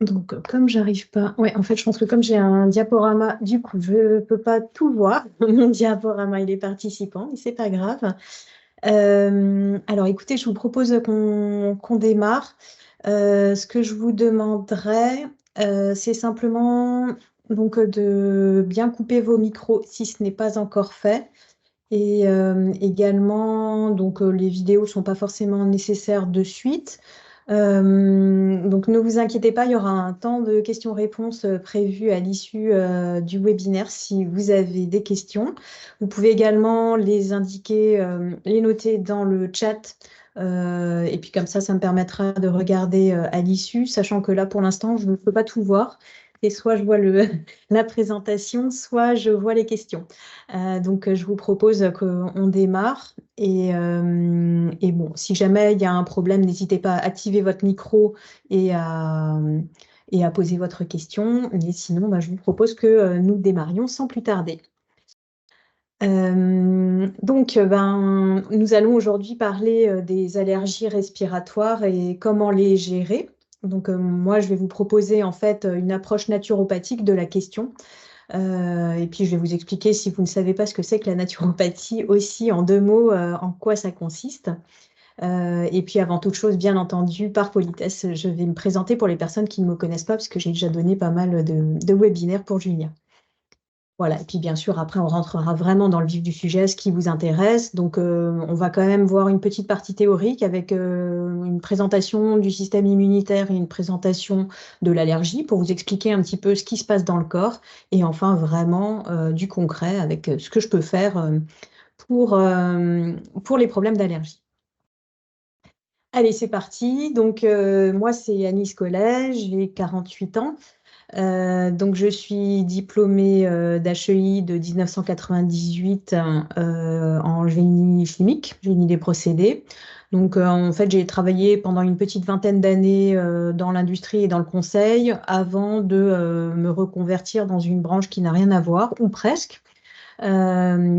Donc, comme j'arrive pas. Ouais, en fait, je pense que comme j'ai un diaporama, du coup, je ne peux pas tout voir. Mon diaporama, il est participant, mais c'est pas grave. Alors, écoutez, je vous propose qu'on démarre. Ce que je vous demanderais, c'est simplement donc de bien couper vos micros si ce n'est pas encore fait. Et également, donc les vidéos ne sont pas forcément nécessaires de suite. Donc ne vous inquiétez pas, il y aura un temps de questions-réponses prévu à l'issue du webinaire si vous avez des questions. Vous pouvez également les indiquer, les noter dans le chat. Et puis comme ça me permettra de regarder à l'issue, sachant que là, pour l'instant, je ne peux pas tout voir. Et soit je vois la présentation, soit je vois les questions. Donc, je vous propose qu'on démarre. Et bon, si jamais il y a un problème, n'hésitez pas à activer votre micro et à poser votre question. Mais sinon, bah, je vous propose que nous démarrions sans plus tarder. Nous allons aujourd'hui parler des allergies respiratoires et comment les gérer. Donc, moi, je vais vous proposer en fait une approche naturopathique de la question. Et puis, je vais vous expliquer, si vous ne savez pas ce que c'est que la naturopathie, aussi en deux mots, en quoi ça consiste. Et puis, avant toute chose, bien entendu, par politesse, je vais me présenter pour les personnes qui ne me connaissent pas, parce que j'ai déjà donné pas mal de webinaires pour Julien. Voilà, et puis bien sûr, après, on rentrera vraiment dans le vif du sujet, ce qui vous intéresse. Donc, on va quand même voir une petite partie théorique avec une présentation du système immunitaire et une présentation de l'allergie pour vous expliquer un petit peu ce qui se passe dans le corps. Et enfin, vraiment du concret avec ce que je peux faire pour, euh, pour les problèmes d'allergie. Allez, c'est parti. Donc, moi, c'est Anis Collet, j'ai 48 ans. Donc, je suis diplômée d'HEI de 1998 en génie chimique, génie des procédés. Donc, en fait, j'ai travaillé pendant une petite vingtaine d'années dans l'industrie et dans le conseil avant de me reconvertir dans une branche qui n'a rien à voir, ou presque,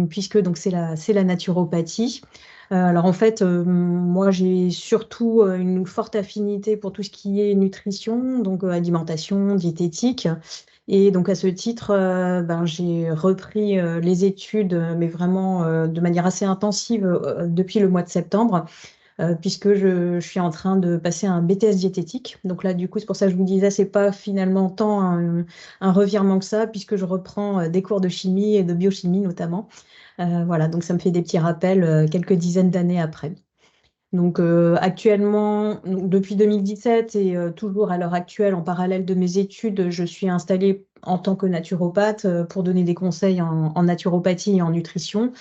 puisque donc c'est la naturopathie. Alors en fait, moi j'ai surtout une forte affinité pour tout ce qui est nutrition, donc alimentation, diététique. Et donc à ce titre, j'ai repris les études, mais vraiment de manière assez intensive depuis le mois de septembre, puisque je suis en train de passer un BTS diététique. Donc là, du coup, c'est pour ça que je vous disais, c'est pas finalement tant un revirement que ça, puisque je reprends des cours de chimie et de biochimie notamment. Voilà, donc ça me fait des petits rappels quelques dizaines d'années après. Donc actuellement, donc, depuis 2017 et toujours à l'heure actuelle, en parallèle de mes études, je suis installée en tant que naturopathe pour donner des conseils en naturopathie et en nutrition.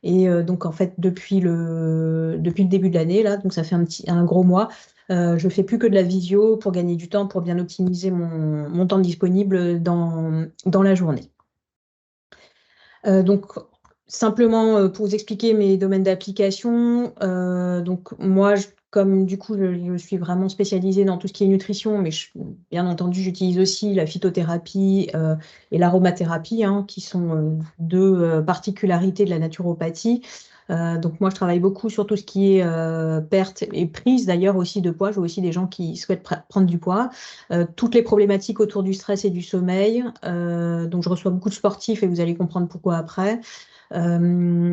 Et donc en fait, depuis le début de l'année, là, donc ça fait un gros mois, je fais plus que de la visio pour gagner du temps, pour bien optimiser mon temps disponible dans la journée. Donc, simplement pour vous expliquer mes domaines d'application, donc moi, comme du coup, je suis vraiment spécialisée dans tout ce qui est nutrition, mais bien entendu, j'utilise aussi la phytothérapie et l'aromathérapie, hein, qui sont deux particularités de la naturopathie. Donc moi, je travaille beaucoup sur tout ce qui est perte et prise d'ailleurs aussi de poids. Je vois aussi des gens qui souhaitent prendre du poids. Toutes les problématiques autour du stress et du sommeil. Donc je reçois beaucoup de sportifs et vous allez comprendre pourquoi après.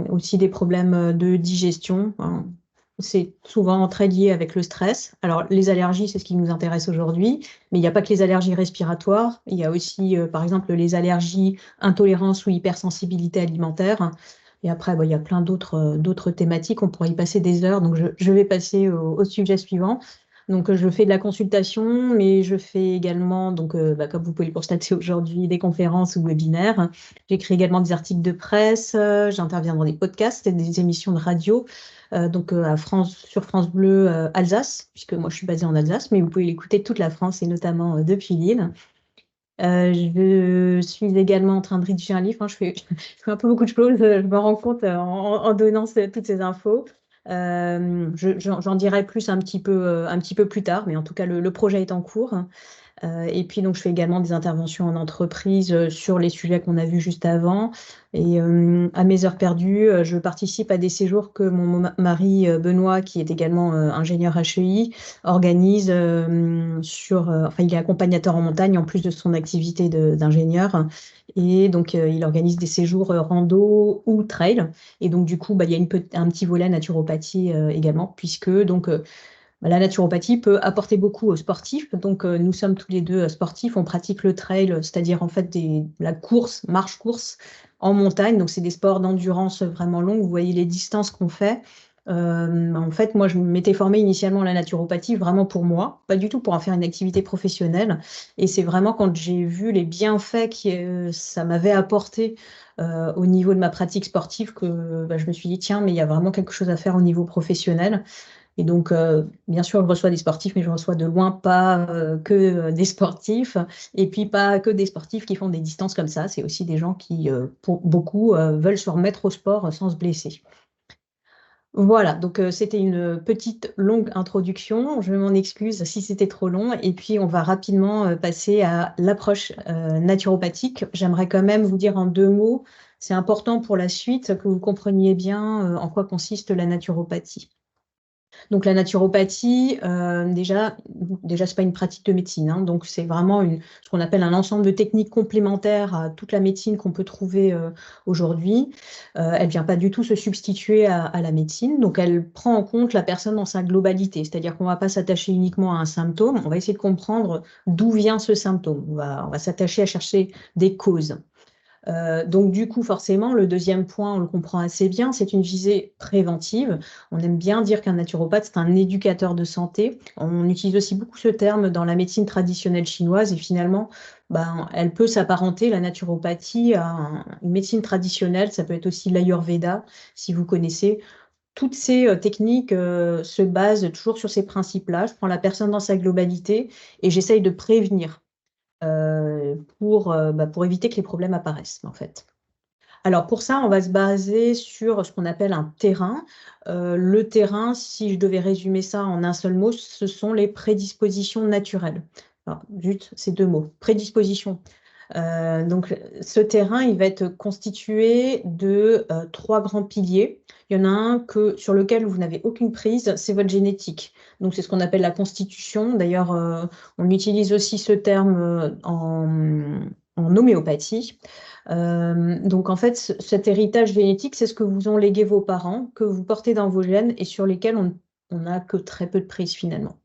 Aussi des problèmes de digestion, hein. C'est souvent très lié avec le stress. Alors, les allergies, c'est ce qui nous intéresse aujourd'hui, mais il n'y a pas que les allergies respiratoires. Il y a aussi, par exemple, les allergies, intolérances ou hypersensibilité alimentaire. Et après, il y a plein d'autres thématiques. On pourrait y passer des heures. Donc, je vais passer au sujet suivant. Donc, je fais de la consultation, mais je fais également, donc, comme vous pouvez le constater aujourd'hui, des conférences ou webinaires. J'écris également des articles de presse, j'interviens dans des podcasts et des émissions de radio, donc sur France Bleu Alsace, puisque moi je suis basée en Alsace, mais vous pouvez l'écouter de toute la France et notamment depuis Lille. Je suis également en train de rédiger un livre, hein. Je fais un peu beaucoup de choses, je me rends compte en donnant toutes ces infos. J'en dirai plus un petit peu plus tard, mais en tout cas, le projet est en cours. Et puis, donc, je fais également des interventions en entreprise sur les sujets qu'on a vus juste avant. Et à mes heures perdues, je participe à des séjours que mon mari Benoît, qui est également ingénieur HEI, organise enfin, il est accompagnateur en montagne en plus de son activité d'ingénieur. Et donc, il organise des séjours rando ou trail. Et donc, du coup, bah, il y a un petit volet naturopathie également, puisque donc, bah, la naturopathie peut apporter beaucoup aux sportifs. Donc, nous sommes tous les deux sportifs. On pratique le trail, c'est-à-dire en fait la course, marche-course en montagne. Donc, c'est des sports d'endurance vraiment longs. Vous voyez les distances qu'on fait. En fait, moi, je m'étais formée initialement à la naturopathie vraiment pour moi, pas du tout pour en faire une activité professionnelle. Et c'est vraiment quand j'ai vu les bienfaits que ça m'avait apporté au niveau de ma pratique sportive que bah, je me suis dit, tiens, mais il y a vraiment quelque chose à faire au niveau professionnel. Et donc, bien sûr, je reçois des sportifs, mais je reçois de loin pas que des sportifs, et puis pas que des sportifs qui font des distances comme ça. C'est aussi des gens qui, pour beaucoup, veulent se remettre au sport sans se blesser. Voilà, donc c'était une petite longue introduction. Je m'en excuse si c'était trop long. Et puis, on va rapidement passer à l'approche naturopathique. J'aimerais quand même vous dire en deux mots, c'est important pour la suite que vous compreniez bien en quoi consiste la naturopathie. Donc la naturopathie, déjà c'est pas une pratique de médecine, hein, donc c'est vraiment ce qu'on appelle un ensemble de techniques complémentaires à toute la médecine qu'on peut trouver aujourd'hui. Elle vient pas du tout se substituer à la médecine, donc elle prend en compte la personne dans sa globalité, c'est-à-dire qu'on va pas s'attacher uniquement à un symptôme, on va essayer de comprendre d'où vient ce symptôme. On va s'attacher à chercher des causes. Donc du coup, forcément, le deuxième point, on le comprend assez bien, c'est une visée préventive. On aime bien dire qu'un naturopathe, c'est un éducateur de santé. On utilise aussi beaucoup ce terme dans la médecine traditionnelle chinoise et finalement, ben, elle peut s'apparenter, la naturopathie, à une médecine traditionnelle. Ça peut être aussi l'Ayurveda, si vous connaissez. Toutes ces techniques se basent toujours sur ces principes-là. Je prends la personne dans sa globalité et j'essaye de prévenir pour éviter que les problèmes apparaissent, en fait. Alors pour ça, on va se baser sur ce qu'on appelle un terrain. Le terrain, si je devais résumer ça en un seul mot, ce sont les prédispositions naturelles. Alors, juste ces deux mots, prédisposition. Donc ce terrain, il va être constitué de trois grands piliers. Il y en a un sur lequel vous n'avez aucune prise, c'est votre génétique. Donc c'est ce qu'on appelle la constitution. D'ailleurs, on utilise aussi ce terme en homéopathie. Donc en fait, cet héritage génétique, c'est ce que vous ont légué vos parents, que vous portez dans vos gènes et sur lesquels on n'a que très peu de prise finalement.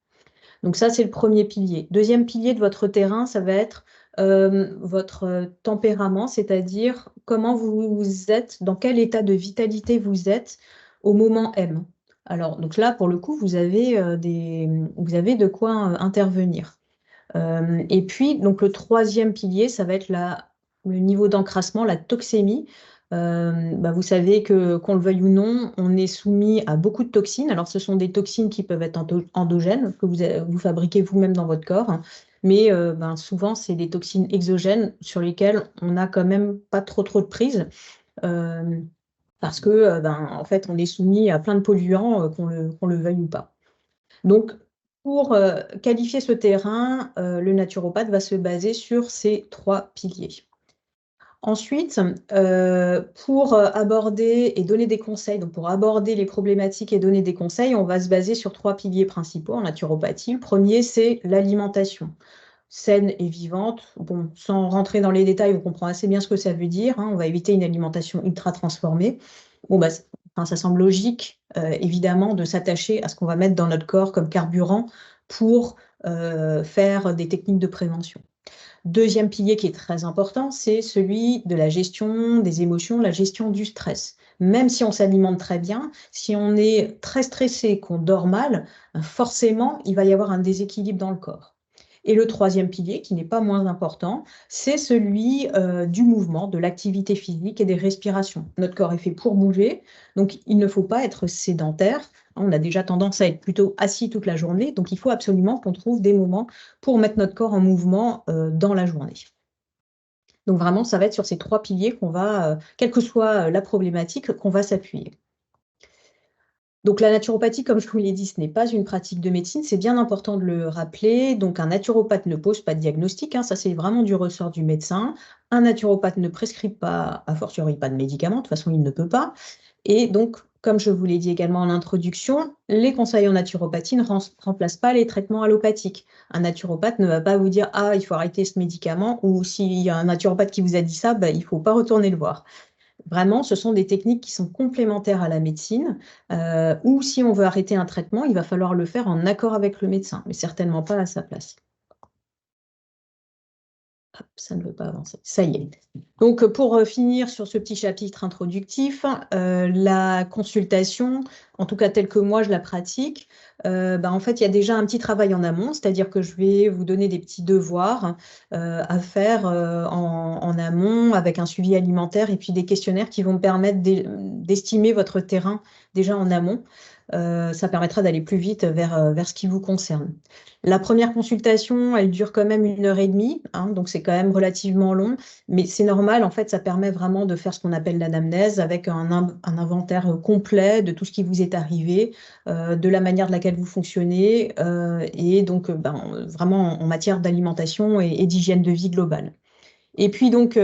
Donc ça, c'est le premier pilier. Deuxième pilier de votre terrain, ça va être votre tempérament, c'est-à-dire comment vous êtes, dans quel état de vitalité vous êtes au moment M. Alors, donc là, pour le coup, vous avez de quoi intervenir. Et puis, donc le troisième pilier, ça va être le niveau d'encrassement, la toxémie. Bah, vous savez qu'on le veuille ou non, on est soumis à beaucoup de toxines. Alors, ce sont des toxines qui peuvent être endogènes, que vous fabriquez vous-même dans votre corps. Mais ben, souvent, c'est des toxines exogènes sur lesquelles on n'a quand même pas trop de prise. euh, Parce que, ben, en fait, on est soumis à plein de polluants, qu'on le veuille ou pas. Donc, pour qualifier ce terrain, le naturopathe va se baser sur ces trois piliers. Ensuite, pour aborder et donner des conseils, donc pour aborder les problématiques et donner des conseils, on va se baser sur trois piliers principaux en naturopathie. Le premier, c'est l'alimentation saine et vivante. Bon, sans rentrer dans les détails, on comprend assez bien ce que ça veut dire, hein. On va éviter une alimentation ultra transformée. Bon, bah, enfin, ça semble logique, évidemment, de s'attacher à ce qu'on va mettre dans notre corps comme carburant pour faire des techniques de prévention. Deuxième pilier qui est très important, c'est celui de la gestion des émotions, la gestion du stress. Même si on s'alimente très bien, si on est très stressé, qu'on dort mal, forcément, il va y avoir un déséquilibre dans le corps. Et le troisième pilier, qui n'est pas moins important, c'est celui du mouvement, de l'activité physique et des respirations. Notre corps est fait pour bouger, donc il ne faut pas être sédentaire. On a déjà tendance à être plutôt assis toute la journée, donc il faut absolument qu'on trouve des moments pour mettre notre corps en mouvement dans la journée. Donc vraiment, ça va être sur ces trois piliers qu'on va, quelle que soit la problématique, qu'on va s'appuyer. Donc la naturopathie, comme je vous l'ai dit, ce n'est pas une pratique de médecine, c'est bien important de le rappeler. Donc un naturopathe ne pose pas de diagnostic, hein, ça c'est vraiment du ressort du médecin. Un naturopathe ne prescrit pas, a fortiori pas de médicaments, de toute façon il ne peut pas. Et donc, comme je vous l'ai dit également en introduction, les conseils en naturopathie ne remplacent pas les traitements allopathiques. Un naturopathe ne va pas vous dire ah, il faut arrêter ce médicament, ou s'il y a un naturopathe qui vous a dit ça, bah, il ne faut pas retourner le voir. Vraiment, ce sont des techniques qui sont complémentaires à la médecine, ou si on veut arrêter un traitement, il va falloir le faire en accord avec le médecin, mais certainement pas à sa place. Hop, ça ne veut pas avancer. Ça y est. Donc, pour finir sur ce petit chapitre introductif, la consultation, en tout cas telle que moi je la pratique, en fait, il y a déjà un petit travail en amont, c'est-à-dire que je vais vous donner des petits devoirs à faire en amont avec un suivi alimentaire et puis des questionnaires qui vont me permettre d'estimer votre terrain déjà en amont. Ça permettra d'aller plus vite vers ce qui vous concerne. La première consultation, elle dure quand même 1 heure et demie, hein, donc c'est quand même relativement long, mais c'est normal, en fait, ça permet vraiment de faire ce qu'on appelle l'anamnèse avec un inventaire complet de tout ce qui vous est arrivé, de la manière de laquelle vous fonctionnez, et donc vraiment en matière d'alimentation et d'hygiène de vie globale. Et puis donc,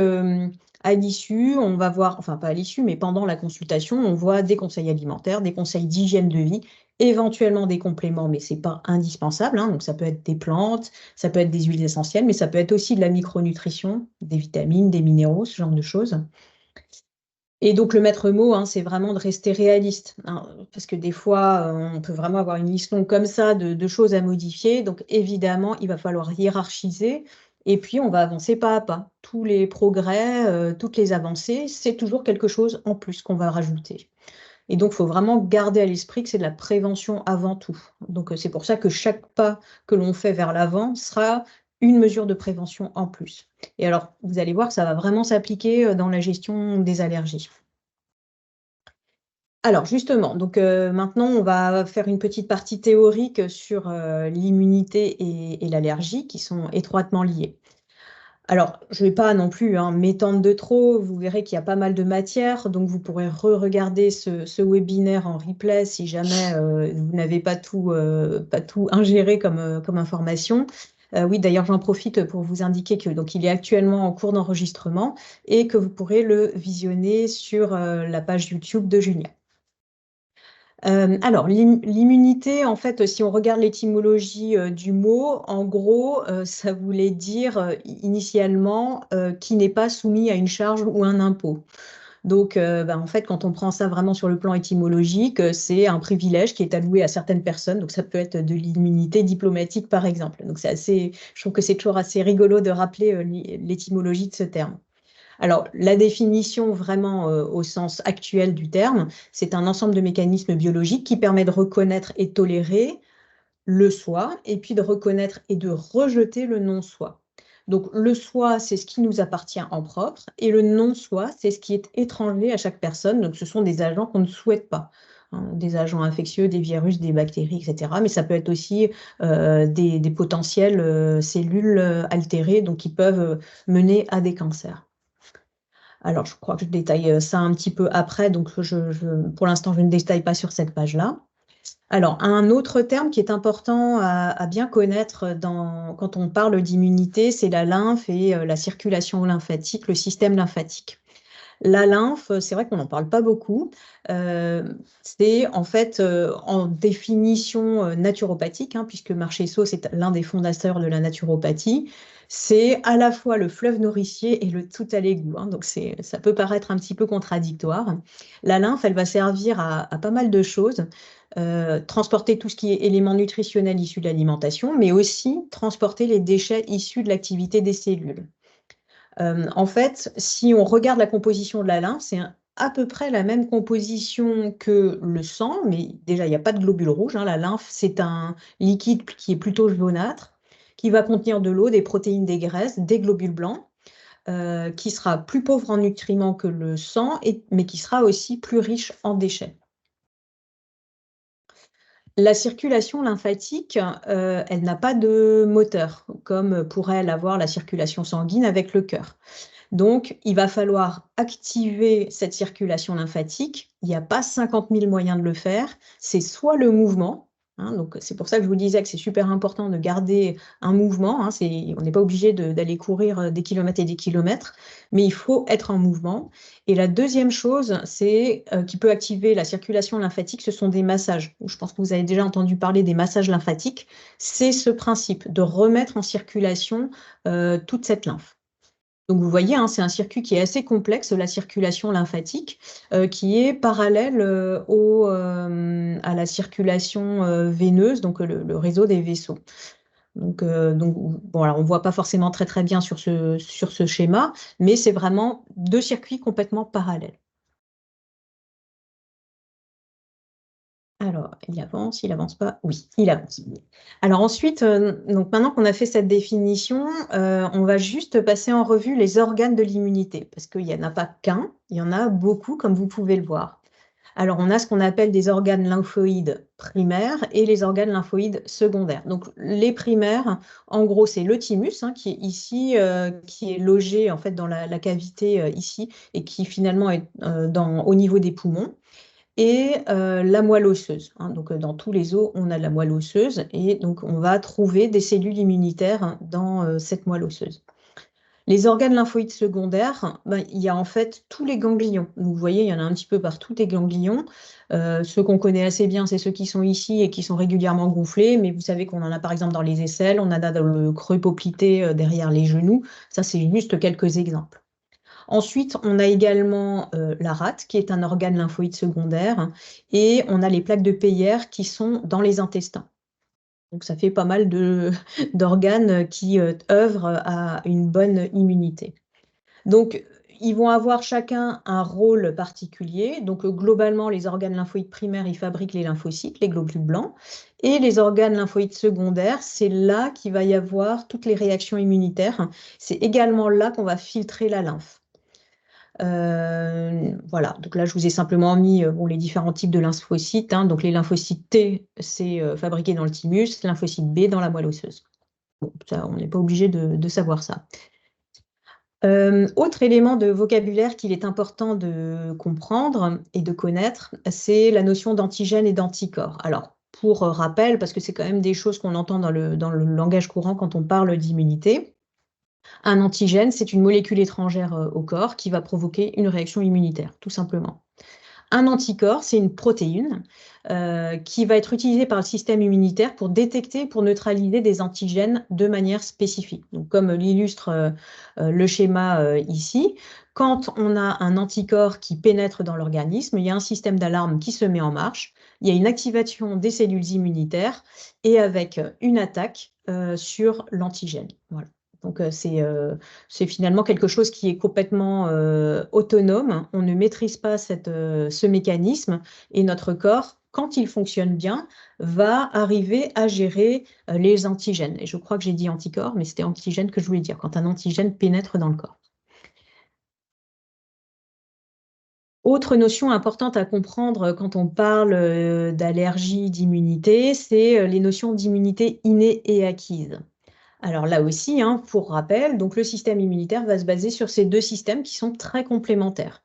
à l'issue, on va voir, enfin pas à l'issue, mais pendant la consultation, on voit des conseils alimentaires, des conseils d'hygiène de vie, éventuellement des compléments, mais ce n'est pas indispensable, hein. Donc ça peut être des plantes, ça peut être des huiles essentielles, mais ça peut être aussi de la micronutrition, des vitamines, des minéraux, ce genre de choses. Et donc le maître mot, hein, c'est vraiment de rester réaliste, hein, parce que des fois, on peut vraiment avoir une liste longue comme ça de choses à modifier. Donc évidemment, il va falloir hiérarchiser et puis on va avancer pas à pas. Tous les progrès, toutes les avancées, c'est toujours quelque chose en plus qu'on va rajouter. Et donc, il faut vraiment garder à l'esprit que c'est de la prévention avant tout. Donc, c'est pour ça que chaque pas que l'on fait vers l'avant sera une mesure de prévention en plus. Et alors, vous allez voir que ça va vraiment s'appliquer dans la gestion des allergies. Alors justement, donc maintenant on va faire une petite partie théorique sur l'immunité et l'allergie qui sont étroitement liées. Alors, je ne vais pas non plus hein, m'étendre de trop, vous verrez qu'il y a pas mal de matière, donc vous pourrez re-regarder ce webinaire en replay si jamais vous n'avez pas tout ingéré comme information. Oui, d'ailleurs, j'en profite pour vous indiquer que donc il est actuellement en cours d'enregistrement et que vous pourrez le visionner sur la page YouTube de Julia. Alors, l'immunité, en fait, si on regarde l'étymologie du mot, en gros, ça voulait dire initialement qui n'est pas soumis à une charge ou un impôt. Donc, en fait, quand on prend ça vraiment sur le plan étymologique, c'est un privilège qui est alloué à certaines personnes. Donc, ça peut être de l'immunité diplomatique, par exemple. Donc, je trouve que c'est toujours assez rigolo de rappeler l'étymologie de ce terme. Alors, la définition vraiment au sens actuel du terme, c'est un ensemble de mécanismes biologiques qui permet de reconnaître et tolérer le soi, et puis de reconnaître et de rejeter le non-soi. Donc, le soi, c'est ce qui nous appartient en propre, et le non-soi, c'est ce qui est étranger à chaque personne. Donc, ce sont des agents qu'on ne souhaite pas, hein, des agents infectieux, des virus, des bactéries, etc. Mais ça peut être aussi des potentielles cellules altérées, donc qui peuvent mener à des cancers. Alors, je crois que je détaille ça un petit peu après, donc pour l'instant, je ne détaille pas sur cette page-là. Alors, un autre terme qui est important à bien connaître quand on parle d'immunité, c'est la lymphe et la circulation lymphatique, le système lymphatique. La lymphe, c'est vrai qu'on n'en parle pas beaucoup. C'est en fait, en définition naturopathique, hein, puisque Marchesso, c'est l'un des fondateurs de la naturopathie, c'est à la fois le fleuve nourricier et le tout à l'égout, hein, donc ça peut paraître un petit peu contradictoire. La lymphe, elle va servir à pas mal de choses. Transporter tout ce qui est éléments nutritionnels issus de l'alimentation, mais aussi transporter les déchets issus de l'activité des cellules. En fait, si on regarde la composition de la lymphe, c'est à peu près la même composition que le sang, mais déjà, il n'y a pas de globules rouges, hein. La lymphe, c'est un liquide qui est plutôt jaunâtre, qui va contenir de l'eau, des protéines, des graisses, des globules blancs, qui sera plus pauvre en nutriments que le sang, mais qui sera aussi plus riche en déchets. La circulation lymphatique, elle n'a pas de moteur, comme pourrait l'avoir la circulation sanguine avec le cœur. Donc, il va falloir activer cette circulation lymphatique. Il n'y a pas 50 000 moyens de le faire. C'est soit le mouvement, hein, donc c'est pour ça que je vous disais que c'est super important de garder un mouvement. Hein, on n'est pas obligé d'aller courir des kilomètres et des kilomètres, mais il faut être en mouvement. Et la deuxième chose, qui peut activer la circulation lymphatique, ce sont des massages. Je pense que vous avez déjà entendu parler des massages lymphatiques. C'est ce principe de remettre en circulation toute cette lymphe. Donc vous voyez, hein, c'est un circuit qui est assez complexe, la circulation lymphatique, qui est parallèle à la circulation veineuse, donc le réseau des vaisseaux. Donc bon, alors on ne voit pas forcément très très bien sur ce schéma, mais c'est vraiment deux circuits complètement parallèles. Alors, il avance pas? Oui, il avance. Alors ensuite, donc maintenant qu'on a fait cette définition, on va juste passer en revue les organes de l'immunité, parce qu'il n'y en a pas qu'un, il y en a beaucoup, comme vous pouvez le voir. Alors, on a ce qu'on appelle des organes lymphoïdes primaires et les organes lymphoïdes secondaires. Donc, les primaires, en gros, c'est le thymus, hein, qui est ici, qui est logé en fait dans la cavité ici et qui finalement est au niveau des poumons. Et la moelle osseuse, hein. Donc, dans tous les os, on a la moelle osseuse et donc on va trouver des cellules immunitaires, hein, dans cette moelle osseuse. Les organes lymphoïdes secondaires, ben, il y a en fait tous les ganglions. Vous voyez, il y en a un petit peu partout des ganglions. Ceux qu'on connaît assez bien, c'est ceux qui sont ici et qui sont régulièrement gonflés, mais vous savez qu'on en a par exemple dans les aisselles, on en a dans le creux poplité derrière les genoux. Ça, c'est juste quelques exemples. Ensuite, on a également la rate, qui est un organe lymphoïde secondaire, et on a les plaques de Peyer qui sont dans les intestins. Donc, ça fait pas mal d'organes qui œuvrent à une bonne immunité. Donc, ils vont avoir chacun un rôle particulier. Donc, globalement, les organes lymphoïdes primaires, ils fabriquent les lymphocytes, les globules blancs. Et les organes lymphoïdes secondaires, c'est là qu'il va y avoir toutes les réactions immunitaires. C'est également là qu'on va filtrer la lymphe. Voilà, donc là, je vous ai simplement mis les différents types de lymphocytes, hein. Donc, les lymphocytes T, c'est fabriqué dans le thymus, lymphocyte B dans la moelle osseuse. Bon, ça, on n'est pas obligé de savoir ça. Autre élément de vocabulaire qu'il est important de comprendre et de connaître, c'est la notion d'antigène et d'anticorps. Alors, pour rappel, parce que c'est quand même des choses qu'on entend dans le langage courant quand on parle d'immunité, un antigène, c'est une molécule étrangère au corps qui va provoquer une réaction immunitaire, tout simplement. Un anticorps, c'est une protéine qui va être utilisée par le système immunitaire pour détecter, pour neutraliser des antigènes de manière spécifique. Donc, comme l'illustre le schéma ici, quand on a un anticorps qui pénètre dans l'organisme, il y a un système d'alarme qui se met en marche, il y a une activation des cellules immunitaires et avec une attaque sur l'antigène. Voilà. Donc, c'est finalement quelque chose qui est complètement autonome. On ne maîtrise pas ce mécanisme et notre corps, quand il fonctionne bien, va arriver à gérer les antigènes. Et je crois que j'ai dit anticorps, mais c'était antigène que je voulais dire, quand un antigène pénètre dans le corps. Autre notion importante à comprendre quand on parle d'allergie, d'immunité, c'est les notions d'immunité innée et acquise. Alors là aussi, hein, pour rappel, donc le système immunitaire va se baser sur ces deux systèmes qui sont très complémentaires.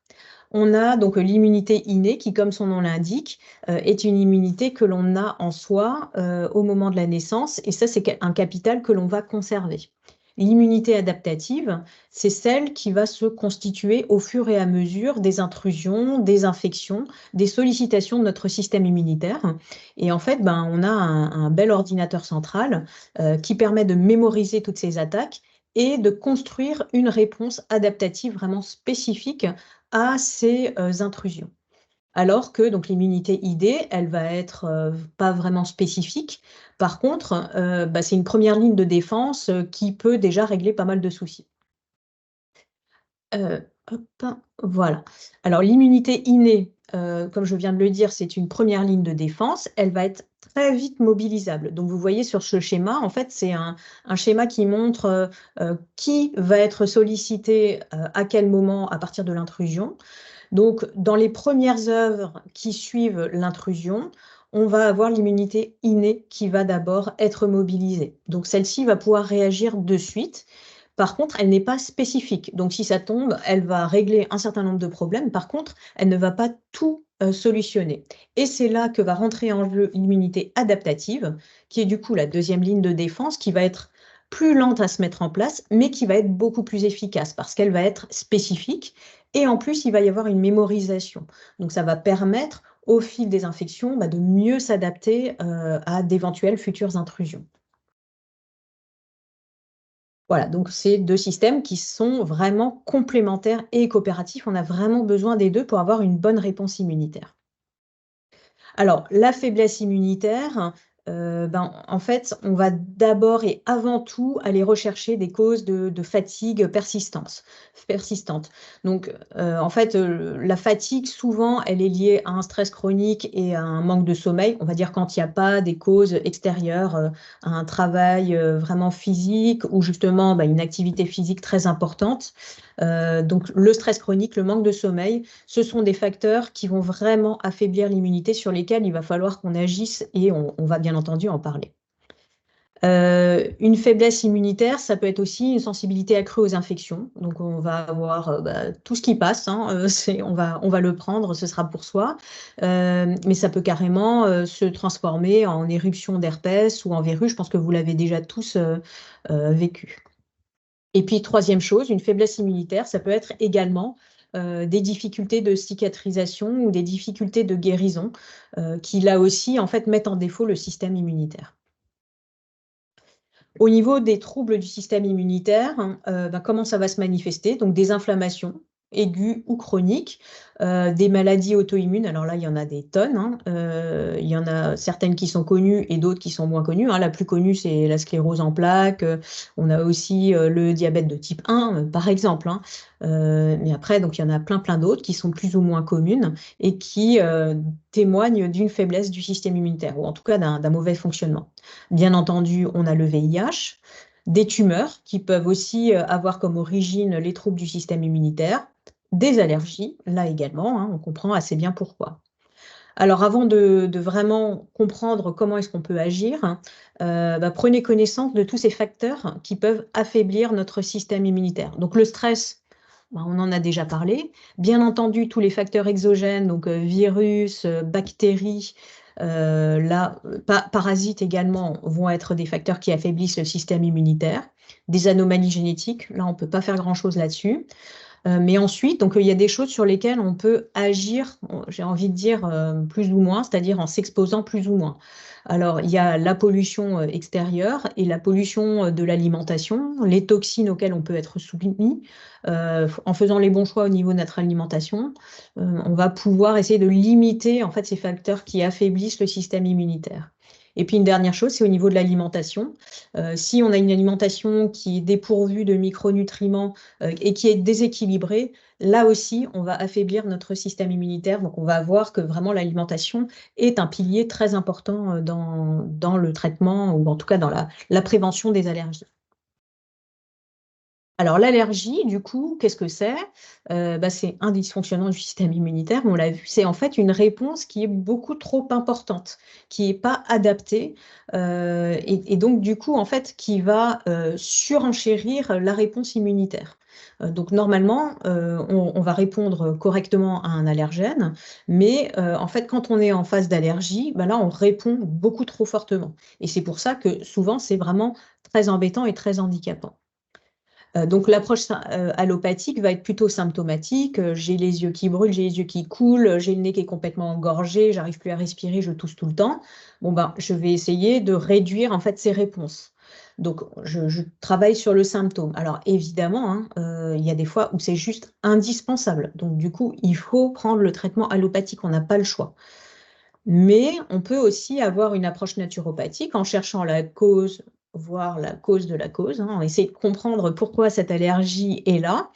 On a donc l'immunité innée qui, comme son nom l'indique, est une immunité que l'on a en soi au moment de la naissance, et ça, c'est un capital que l'on va conserver. L'immunité adaptative, c'est celle qui va se constituer au fur et à mesure des intrusions, des infections, des sollicitations de notre système immunitaire. Et en fait, on a un bel ordinateur central qui permet de mémoriser toutes ces attaques et de construire une réponse adaptative vraiment spécifique à ces intrusions. Alors que donc l'immunité ID, elle va être pas vraiment spécifique. Par contre, c'est une première ligne de défense qui peut déjà régler pas mal de soucis. Hop, voilà. Alors l'immunité innée, comme je viens de le dire, c'est une première ligne de défense. Elle va être très vite mobilisable. Donc vous voyez sur ce schéma, en fait, c'est un schéma qui montre qui va être sollicité à quel moment à partir de l'intrusion. Donc, dans les premières œuvres qui suivent l'intrusion, on va avoir l'immunité innée qui va d'abord être mobilisée. Donc, celle-ci va pouvoir réagir de suite Par contre, elle n'est pas spécifique. Donc, si ça tombe, elle va régler un certain nombre de problèmes. Par contre, elle ne va pas tout solutionner. Et c'est là que va rentrer en jeu l'immunité adaptative, qui est du coup la deuxième ligne de défense, qui va être plus lente à se mettre en place, mais qui va être beaucoup plus efficace parce qu'elle va être spécifique. Et en plus, il va y avoir une mémorisation. Donc, ça va permettre, au fil des infections, de mieux s'adapter à d'éventuelles futures intrusions. Voilà, donc c'est deux systèmes qui sont vraiment complémentaires et coopératifs. On a vraiment besoin des deux pour avoir une bonne réponse immunitaire. Alors, la faiblesse immunitaire, en fait, on va d'abord et avant tout aller rechercher des causes de fatigue persistante. Donc, en fait, la fatigue, souvent, elle est liée à un stress chronique et à un manque de sommeil. On va dire quand il n'y a pas des causes extérieures, à un travail vraiment physique ou justement une activité physique très importante. Donc, le stress chronique, le manque de sommeil, ce sont des facteurs qui vont vraiment affaiblir l'immunité sur lesquels il va falloir qu'on agisse et on va bien entendu en parler. Une faiblesse immunitaire, ça peut être aussi une sensibilité accrue aux infections. Donc, on va avoir tout ce qui passe, hein, on va le prendre, ce sera pour soi. Mais ça peut carrément se transformer en éruption d'herpès ou en verrue. Je pense que vous l'avez déjà tous vécu. Et puis, troisième chose, une faiblesse immunitaire, ça peut être également des difficultés de cicatrisation ou des difficultés de guérison qui, là aussi, en fait, mettent en défaut le système immunitaire. Au niveau des troubles du système immunitaire, comment ça va se manifester? Donc, des inflammations aiguës ou chroniques, des maladies auto-immunes. Alors là, il y en a des tonnes, hein. Il y en a certaines qui sont connues et d'autres qui sont moins connues, hein. La plus connue, c'est la sclérose en plaques. On a aussi le diabète de type 1, par exemple, hein. Mais après, donc, il y en a plein d'autres qui sont plus ou moins communes et qui témoignent d'une faiblesse du système immunitaire ou en tout cas d'un mauvais fonctionnement. Bien entendu, on a le VIH, des tumeurs qui peuvent aussi avoir comme origine les troubles du système immunitaire, des allergies, là également, hein, on comprend assez bien pourquoi. Alors avant de vraiment comprendre comment est-ce qu'on peut agir, prenez connaissance de tous ces facteurs qui peuvent affaiblir notre système immunitaire. Donc le stress, on en a déjà parlé. Bien entendu, tous les facteurs exogènes, donc virus, bactéries, parasites également, vont être des facteurs qui affaiblissent le système immunitaire. Des anomalies génétiques, là, on ne peut pas faire grand-chose là-dessus. Mais ensuite, donc, il y a des choses sur lesquelles on peut agir, j'ai envie de dire plus ou moins, c'est-à-dire en s'exposant plus ou moins. Alors, il y a la pollution extérieure et la pollution de l'alimentation, les toxines auxquelles on peut être soumis. En faisant les bons choix au niveau de notre alimentation, on va pouvoir essayer de limiter en fait, ces facteurs qui affaiblissent le système immunitaire. Et puis une dernière chose, c'est au niveau de l'alimentation. Si on a une alimentation qui est dépourvue de micronutriments et qui est déséquilibrée, là aussi, on va affaiblir notre système immunitaire. Donc, on va voir que vraiment l'alimentation est un pilier très important dans le traitement ou en tout cas dans la prévention des allergies. Alors l'allergie, du coup, qu'est-ce que c'est? C'est un dysfonctionnement du système immunitaire, on l'a vu, c'est en fait une réponse qui est beaucoup trop importante, qui n'est pas adaptée et donc du coup, en fait, qui va surenchérir la réponse immunitaire. Donc normalement, on va répondre correctement à un allergène, mais en fait, quand on est en phase d'allergie, là, on répond beaucoup trop fortement. Et c'est pour ça que souvent, c'est vraiment très embêtant et très handicapant. Donc l'approche allopathique va être plutôt symptomatique. J'ai les yeux qui brûlent, j'ai les yeux qui coulent, j'ai le nez qui est complètement engorgé, j'arrive plus à respirer, je tousse tout le temps. Je vais essayer de réduire en fait ces réponses. Donc je travaille sur le symptôme. Alors évidemment, hein, il y a des fois où c'est juste indispensable. Donc du coup, il faut prendre le traitement allopathique, on n'a pas le choix. Mais on peut aussi avoir une approche naturopathique en cherchant la cause, voire la cause de la cause, hein, essayer de comprendre pourquoi cette allergie est là,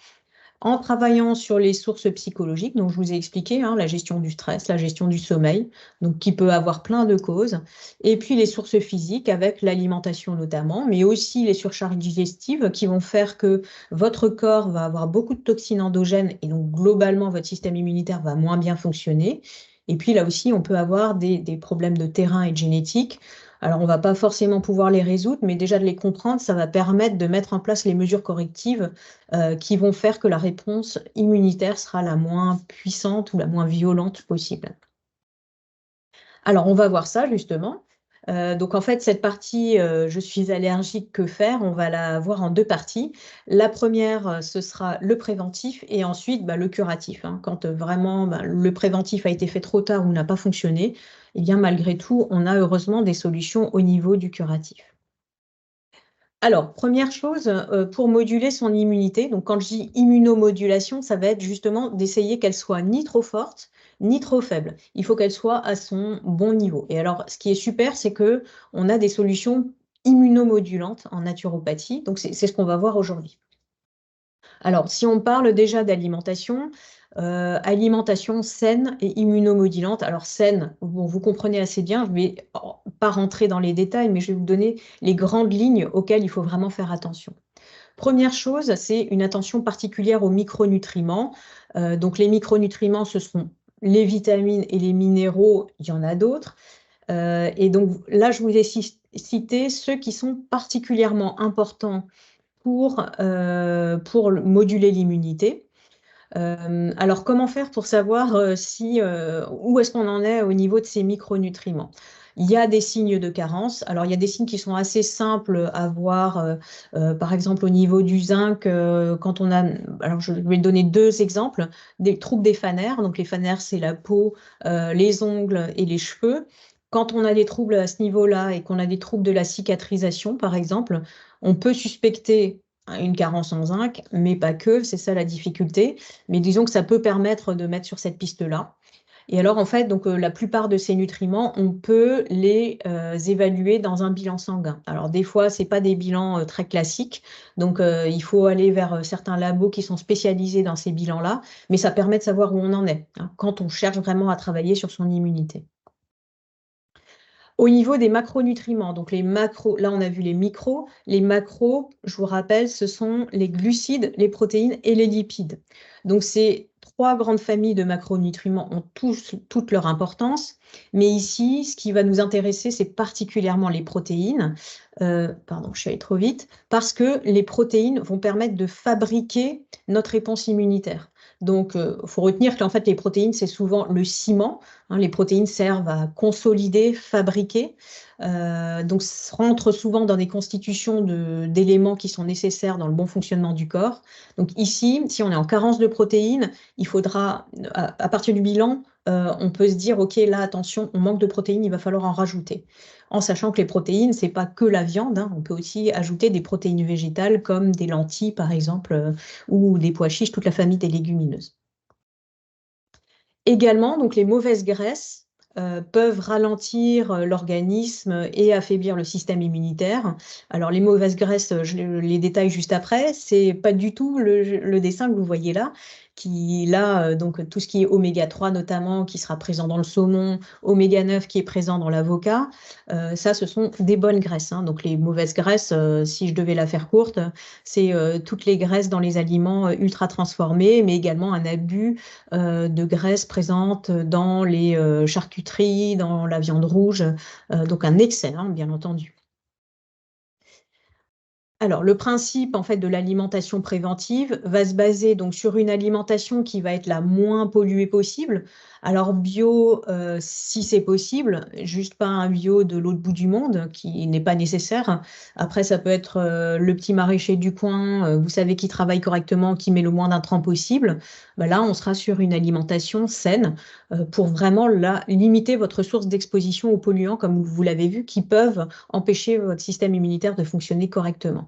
en travaillant sur les sources psychologiques, donc je vous ai expliqué, hein, la gestion du stress, la gestion du sommeil, donc qui peut avoir plein de causes, et puis les sources physiques avec l'alimentation notamment, mais aussi les surcharges digestives qui vont faire que votre corps va avoir beaucoup de toxines endogènes et donc globalement votre système immunitaire va moins bien fonctionner. Et puis là aussi, on peut avoir des problèmes de terrain et de génétique. Alors, on ne va pas forcément pouvoir les résoudre, mais déjà de les comprendre, ça va permettre de mettre en place les mesures correctives qui vont faire que la réponse immunitaire sera la moins puissante ou la moins violente possible. Alors, on va voir ça justement. Donc en fait, cette partie, je suis allergique, que faire? On va la voir en 2 parties. La première, ce sera le préventif et ensuite, bah, le curatif, hein. Quand, vraiment, bah, le préventif a été fait trop tard ou n'a pas fonctionné, eh bien malgré tout, on a heureusement des solutions au niveau du curatif. Alors, première chose, pour moduler son immunité, donc quand je dis immunomodulation, ça va être justement d'essayer qu'elle soit ni trop forte, ni trop faible. Il faut qu'elle soit à son bon niveau. Et alors, ce qui est super, c'est que on a des solutions immunomodulantes en naturopathie, donc c'est ce qu'on va voir aujourd'hui. Alors, si on parle déjà d'alimentation, alimentation saine et immunomodulante. Alors saine, bon, vous comprenez assez bien, je vais pas rentrer dans les détails, mais je vais vous donner les grandes lignes auxquelles il faut vraiment faire attention. Première chose, c'est une attention particulière aux micronutriments. Donc les micronutriments, ce sont les vitamines et les minéraux, il y en a d'autres. Et donc là, je vous ai cité ceux qui sont particulièrement importants pour moduler l'immunité. Alors, comment faire pour savoir où est-ce qu'on en est au niveau de ces micronutriments? Il y a des signes de carence. Alors, il y a des signes qui sont assez simples à voir, par exemple au niveau du zinc, quand on a, alors je vais donner 2 exemples, des troubles des fanères. Donc, les fanères, c'est la peau, les ongles et les cheveux. Quand on a des troubles à ce niveau-là et qu'on a des troubles de la cicatrisation, par exemple, on peut suspecter une carence en zinc, mais pas que, c'est ça la difficulté. Mais disons que ça peut permettre de mettre sur cette piste-là. Et alors, en fait, donc, la plupart de ces nutriments, on peut les évaluer dans un bilan sanguin. Alors, des fois, ce n'est pas des bilans très classiques. Donc, il faut aller vers certains labos qui sont spécialisés dans ces bilans-là. Mais ça permet de savoir où on en est, hein, quand on cherche vraiment à travailler sur son immunité. Au niveau des macronutriments, donc les macros, là on a vu les macros, je vous rappelle, ce sont les glucides, les protéines et les lipides. Donc ces 3 grandes familles de macronutriments ont toute leur importance, mais ici, ce qui va nous intéresser, c'est particulièrement les protéines. Pardon, je suis allée trop vite, parce que les protéines vont permettre de fabriquer notre réponse immunitaire. Donc, il faut retenir qu'en fait, les protéines, c'est souvent le ciment, hein. Les protéines servent à consolider, fabriquer. Donc, rentrent souvent dans des constitutions d'éléments qui sont nécessaires dans le bon fonctionnement du corps. Donc ici, si on est en carence de protéines, il faudra, à partir du bilan, on peut se dire, OK, là, attention, on manque de protéines, il va falloir en rajouter. En sachant que les protéines, ce n'est pas que la viande, hein. On peut aussi ajouter des protéines végétales comme des lentilles, par exemple, ou des pois chiches, toute la famille des légumineuses. Également, donc les mauvaises graisses peuvent ralentir l'organisme et affaiblir le système immunitaire. Alors les mauvaises graisses, je les détaille juste après, c'est pas du tout le dessin que vous voyez là, qui là, donc tout ce qui est oméga 3 notamment, qui sera présent dans le saumon, oméga 9 qui est présent dans l'avocat, ça ce sont des bonnes graisses, hein. Donc les mauvaises graisses, si je devais la faire courte, c'est toutes les graisses dans les aliments ultra transformés, mais également un abus de graisse présente dans les charcuteries, dans la viande rouge, donc un excès, hein, bien entendu. Alors, le principe en fait de l'alimentation préventive va se baser donc sur une alimentation qui va être la moins polluée possible. Alors bio, si c'est possible, juste pas un bio de l'autre bout du monde qui n'est pas nécessaire. Après, ça peut être le petit maraîcher du coin, vous savez, qui travaille correctement, qui met le moins d'intrants possible. Ben là, on sera sur une alimentation saine pour vraiment limiter votre source d'exposition aux polluants, comme vous l'avez vu, qui peuvent empêcher votre système immunitaire de fonctionner correctement.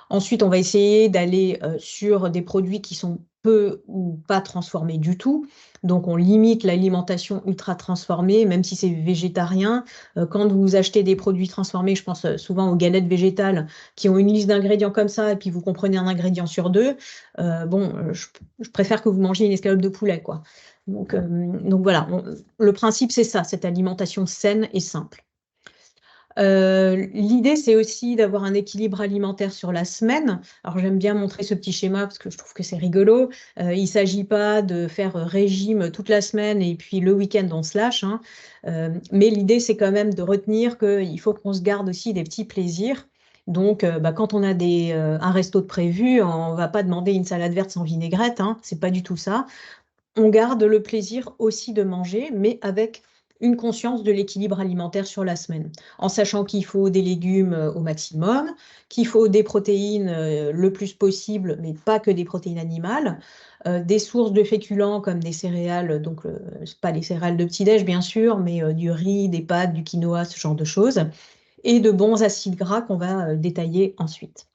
Ensuite, on va essayer d'aller sur des produits qui sont peu ou pas transformés du tout. Donc, on limite l'alimentation ultra transformée, même si c'est végétarien. Quand vous achetez des produits transformés, je pense souvent aux galettes végétales qui ont une liste d'ingrédients comme ça, et puis vous comprenez un ingrédient sur 2. Je préfère que vous mangiez une escalope de poulet, quoi. Donc voilà, le principe, c'est ça, cette alimentation saine et simple. L'idée, c'est aussi d'avoir un équilibre alimentaire sur la semaine. Alors, j'aime bien montrer ce petit schéma parce que je trouve que c'est rigolo. Il ne s'agit pas de faire régime toute la semaine et puis le week-end, on se lâche, hein. Mais l'idée, c'est quand même de retenir qu'il faut qu'on se garde aussi des petits plaisirs. Donc, quand on a un resto de prévu, on ne va pas demander une salade verte sans vinaigrette, hein. C'est pas du tout ça. On garde le plaisir aussi de manger, mais avec une conscience de l'équilibre alimentaire sur la semaine, en sachant qu'il faut des légumes au maximum, qu'il faut des protéines le plus possible, mais pas que des protéines animales, des sources de féculents comme des céréales, donc pas les céréales de petit-déj bien sûr, mais du riz, des pâtes, du quinoa, ce genre de choses, et de bons acides gras qu'on va détailler ensuite.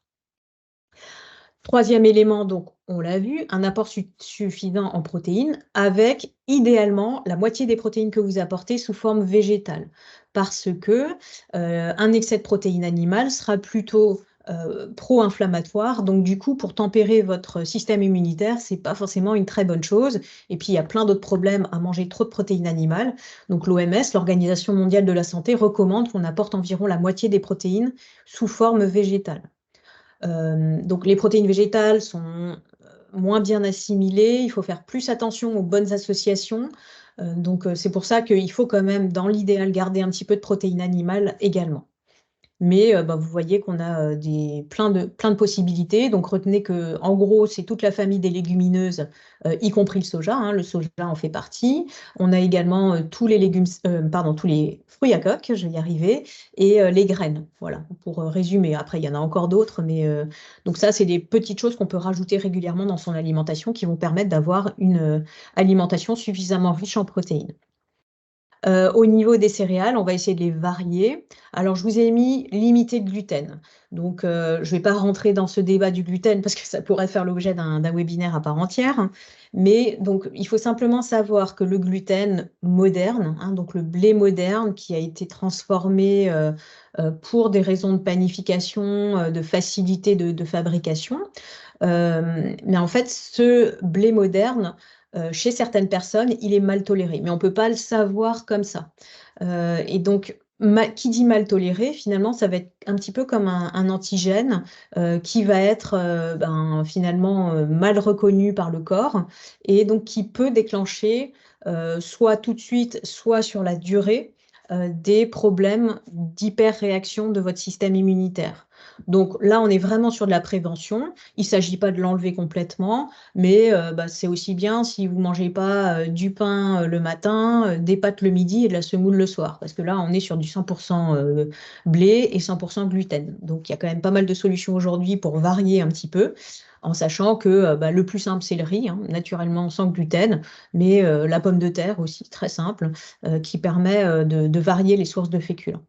Troisième élément, donc, on l'a vu, un apport suffisant en protéines avec idéalement la moitié des protéines que vous apportez sous forme végétale. Parce que un excès de protéines animales sera plutôt pro-inflammatoire. Donc, du coup, pour tempérer votre système immunitaire, ce n'est pas forcément une très bonne chose. Et puis, il y a plein d'autres problèmes à manger trop de protéines animales. Donc, l'OMS, l'Organisation mondiale de la santé, recommande qu'on apporte environ la moitié des protéines sous forme végétale. Donc les protéines végétales sont moins bien assimilées, il faut faire plus attention aux bonnes associations. Donc c'est pour ça qu'il faut quand même, dans l'idéal, garder un petit peu de protéines animales également. Mais vous voyez qu'on a plein de possibilités. Donc retenez que, en gros, c'est toute la famille des légumineuses, y compris le soja, hein. Le soja en fait partie. On a également tous les légumes, tous les fruits à coque, je vais y arriver, et les graines. Voilà, pour résumer. Après, il y en a encore d'autres, mais donc ça, c'est des petites choses qu'on peut rajouter régulièrement dans son alimentation qui vont permettre d'avoir une alimentation suffisamment riche en protéines. Au niveau des céréales, on va essayer de les varier. Alors, je vous ai mis limiter le gluten. Donc, je ne vais pas rentrer dans ce débat du gluten parce que ça pourrait faire l'objet d'un webinaire à part entière. Mais donc, il faut simplement savoir que le gluten moderne, hein, donc le blé moderne qui a été transformé pour des raisons de panification, de facilité de fabrication, mais en fait, ce blé moderne, chez certaines personnes, il est mal toléré, mais on ne peut pas le savoir comme ça. Et donc, qui dit mal toléré, finalement, ça va être un petit peu comme un antigène qui va être finalement mal reconnu par le corps et donc qui peut déclencher soit tout de suite, soit sur la durée, des problèmes d'hyperréaction de votre système immunitaire. Donc là, on est vraiment sur de la prévention. Il ne s'agit pas de l'enlever complètement, mais c'est aussi bien si vous ne mangez pas du pain le matin, des pâtes le midi et de la semoule le soir. Parce que là, on est sur du 100% blé et 100% gluten. Donc il y a quand même pas mal de solutions aujourd'hui pour varier un petit peu, en sachant que le plus simple, c'est le riz, hein, naturellement sans gluten, mais la pomme de terre aussi, très simple, qui permet de varier les sources de féculents.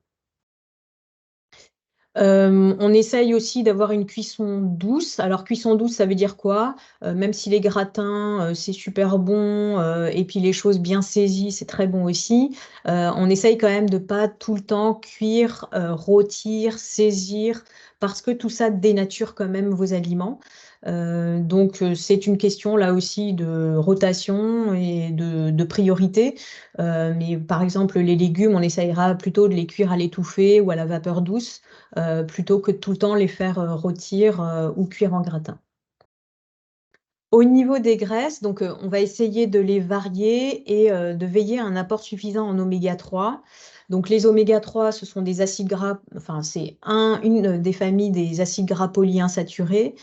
On essaye aussi d'avoir une cuisson douce. Alors, cuisson douce, ça veut dire quoi? Même si les gratins, c'est super bon, et puis les choses bien saisies, c'est très bon aussi. On essaye quand même de pas tout le temps cuire, rôtir, saisir, parce que tout ça dénature quand même vos aliments. Donc, c'est une question là aussi de rotation et de priorité. Mais par exemple, les légumes, on essayera plutôt de les cuire à l'étouffée ou à la vapeur douce plutôt que de tout le temps les faire rôtir ou cuire en gratin. Au niveau des graisses, donc on va essayer de les varier et de veiller à un apport suffisant en oméga 3. Donc les oméga 3, ce sont des acides gras, enfin c'est une des familles des acides gras polyinsaturés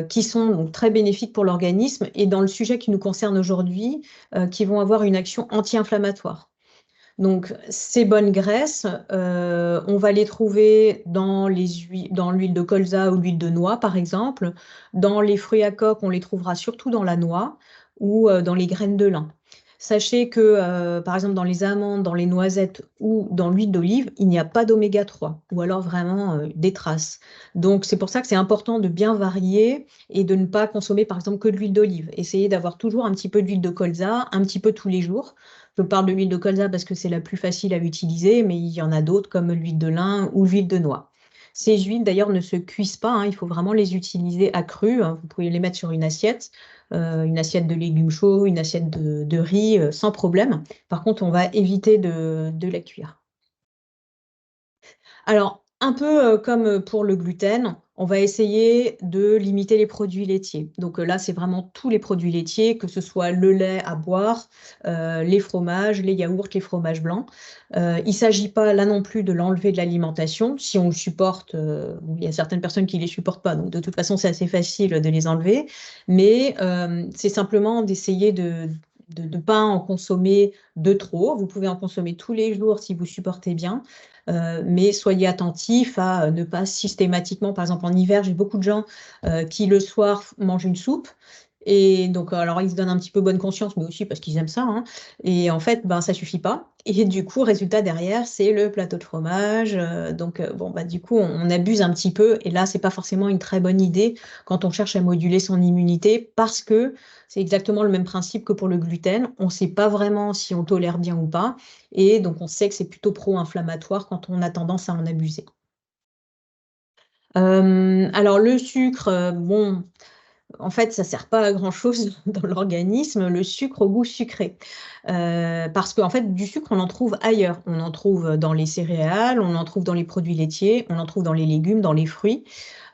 qui sont donc très bénéfiques pour l'organisme et dans le sujet qui nous concerne aujourd'hui, qui vont avoir une action anti-inflammatoire. Donc, ces bonnes graisses, on va les trouver dans l'huile de colza ou l'huile de noix, par exemple. Dans les fruits à coque, on les trouvera surtout dans la noix ou dans les graines de lin. Sachez que, par exemple, dans les amandes, dans les noisettes ou dans l'huile d'olive, il n'y a pas d'oméga 3 ou alors vraiment des traces. Donc, c'est pour ça que c'est important de bien varier et de ne pas consommer, par exemple, que de l'huile d'olive. Essayez d'avoir toujours un petit peu d'huile de colza, un petit peu tous les jours. Je parle de l'huile de colza parce que c'est la plus facile à utiliser, mais il y en a d'autres comme l'huile de lin ou l'huile de noix. Ces huiles, d'ailleurs, ne se cuisent pas, hein, il faut vraiment les utiliser à cru, hein. Vous pouvez les mettre sur une assiette de légumes chauds, une assiette de riz, sans problème. Par contre, on va éviter de la cuire. Alors, un peu comme pour le gluten, on va essayer de limiter les produits laitiers. Donc là, c'est vraiment tous les produits laitiers, que ce soit le lait à boire, les fromages, les yaourts, les fromages blancs. Il ne s'agit pas là non plus de l'enlever de l'alimentation. Si on le supporte, bon, il y a certaines personnes qui ne les supportent pas, donc de toute façon, c'est assez facile de les enlever. Mais c'est simplement d'essayer de ne pas en consommer de trop. Vous pouvez en consommer tous les jours si vous supportez bien. Mais soyez attentifs à ne pas systématiquement, par exemple en hiver, j'ai beaucoup de gens qui le soir mangent une soupe. Et donc, alors ils se donnent un petit peu bonne conscience, mais aussi parce qu'ils aiment ça, hein. Et en fait, ben, ça suffit pas. Et du coup, résultat derrière, c'est le plateau de fromage. Donc, bon, bah, du coup, on abuse un petit peu. Et là, c'est pas forcément une très bonne idée quand on cherche à moduler son immunité parce que c'est exactement le même principe que pour le gluten. On ne sait pas vraiment si on tolère bien ou pas. Et donc, on sait que c'est plutôt pro-inflammatoire quand on a tendance à en abuser. Alors, le sucre, bon, en fait, ça ne sert pas à grand-chose dans l'organisme, le sucre au goût sucré. Parce qu'en fait, du sucre, on en trouve ailleurs. On en trouve dans les céréales, on en trouve dans les produits laitiers, on en trouve dans les légumes, dans les fruits.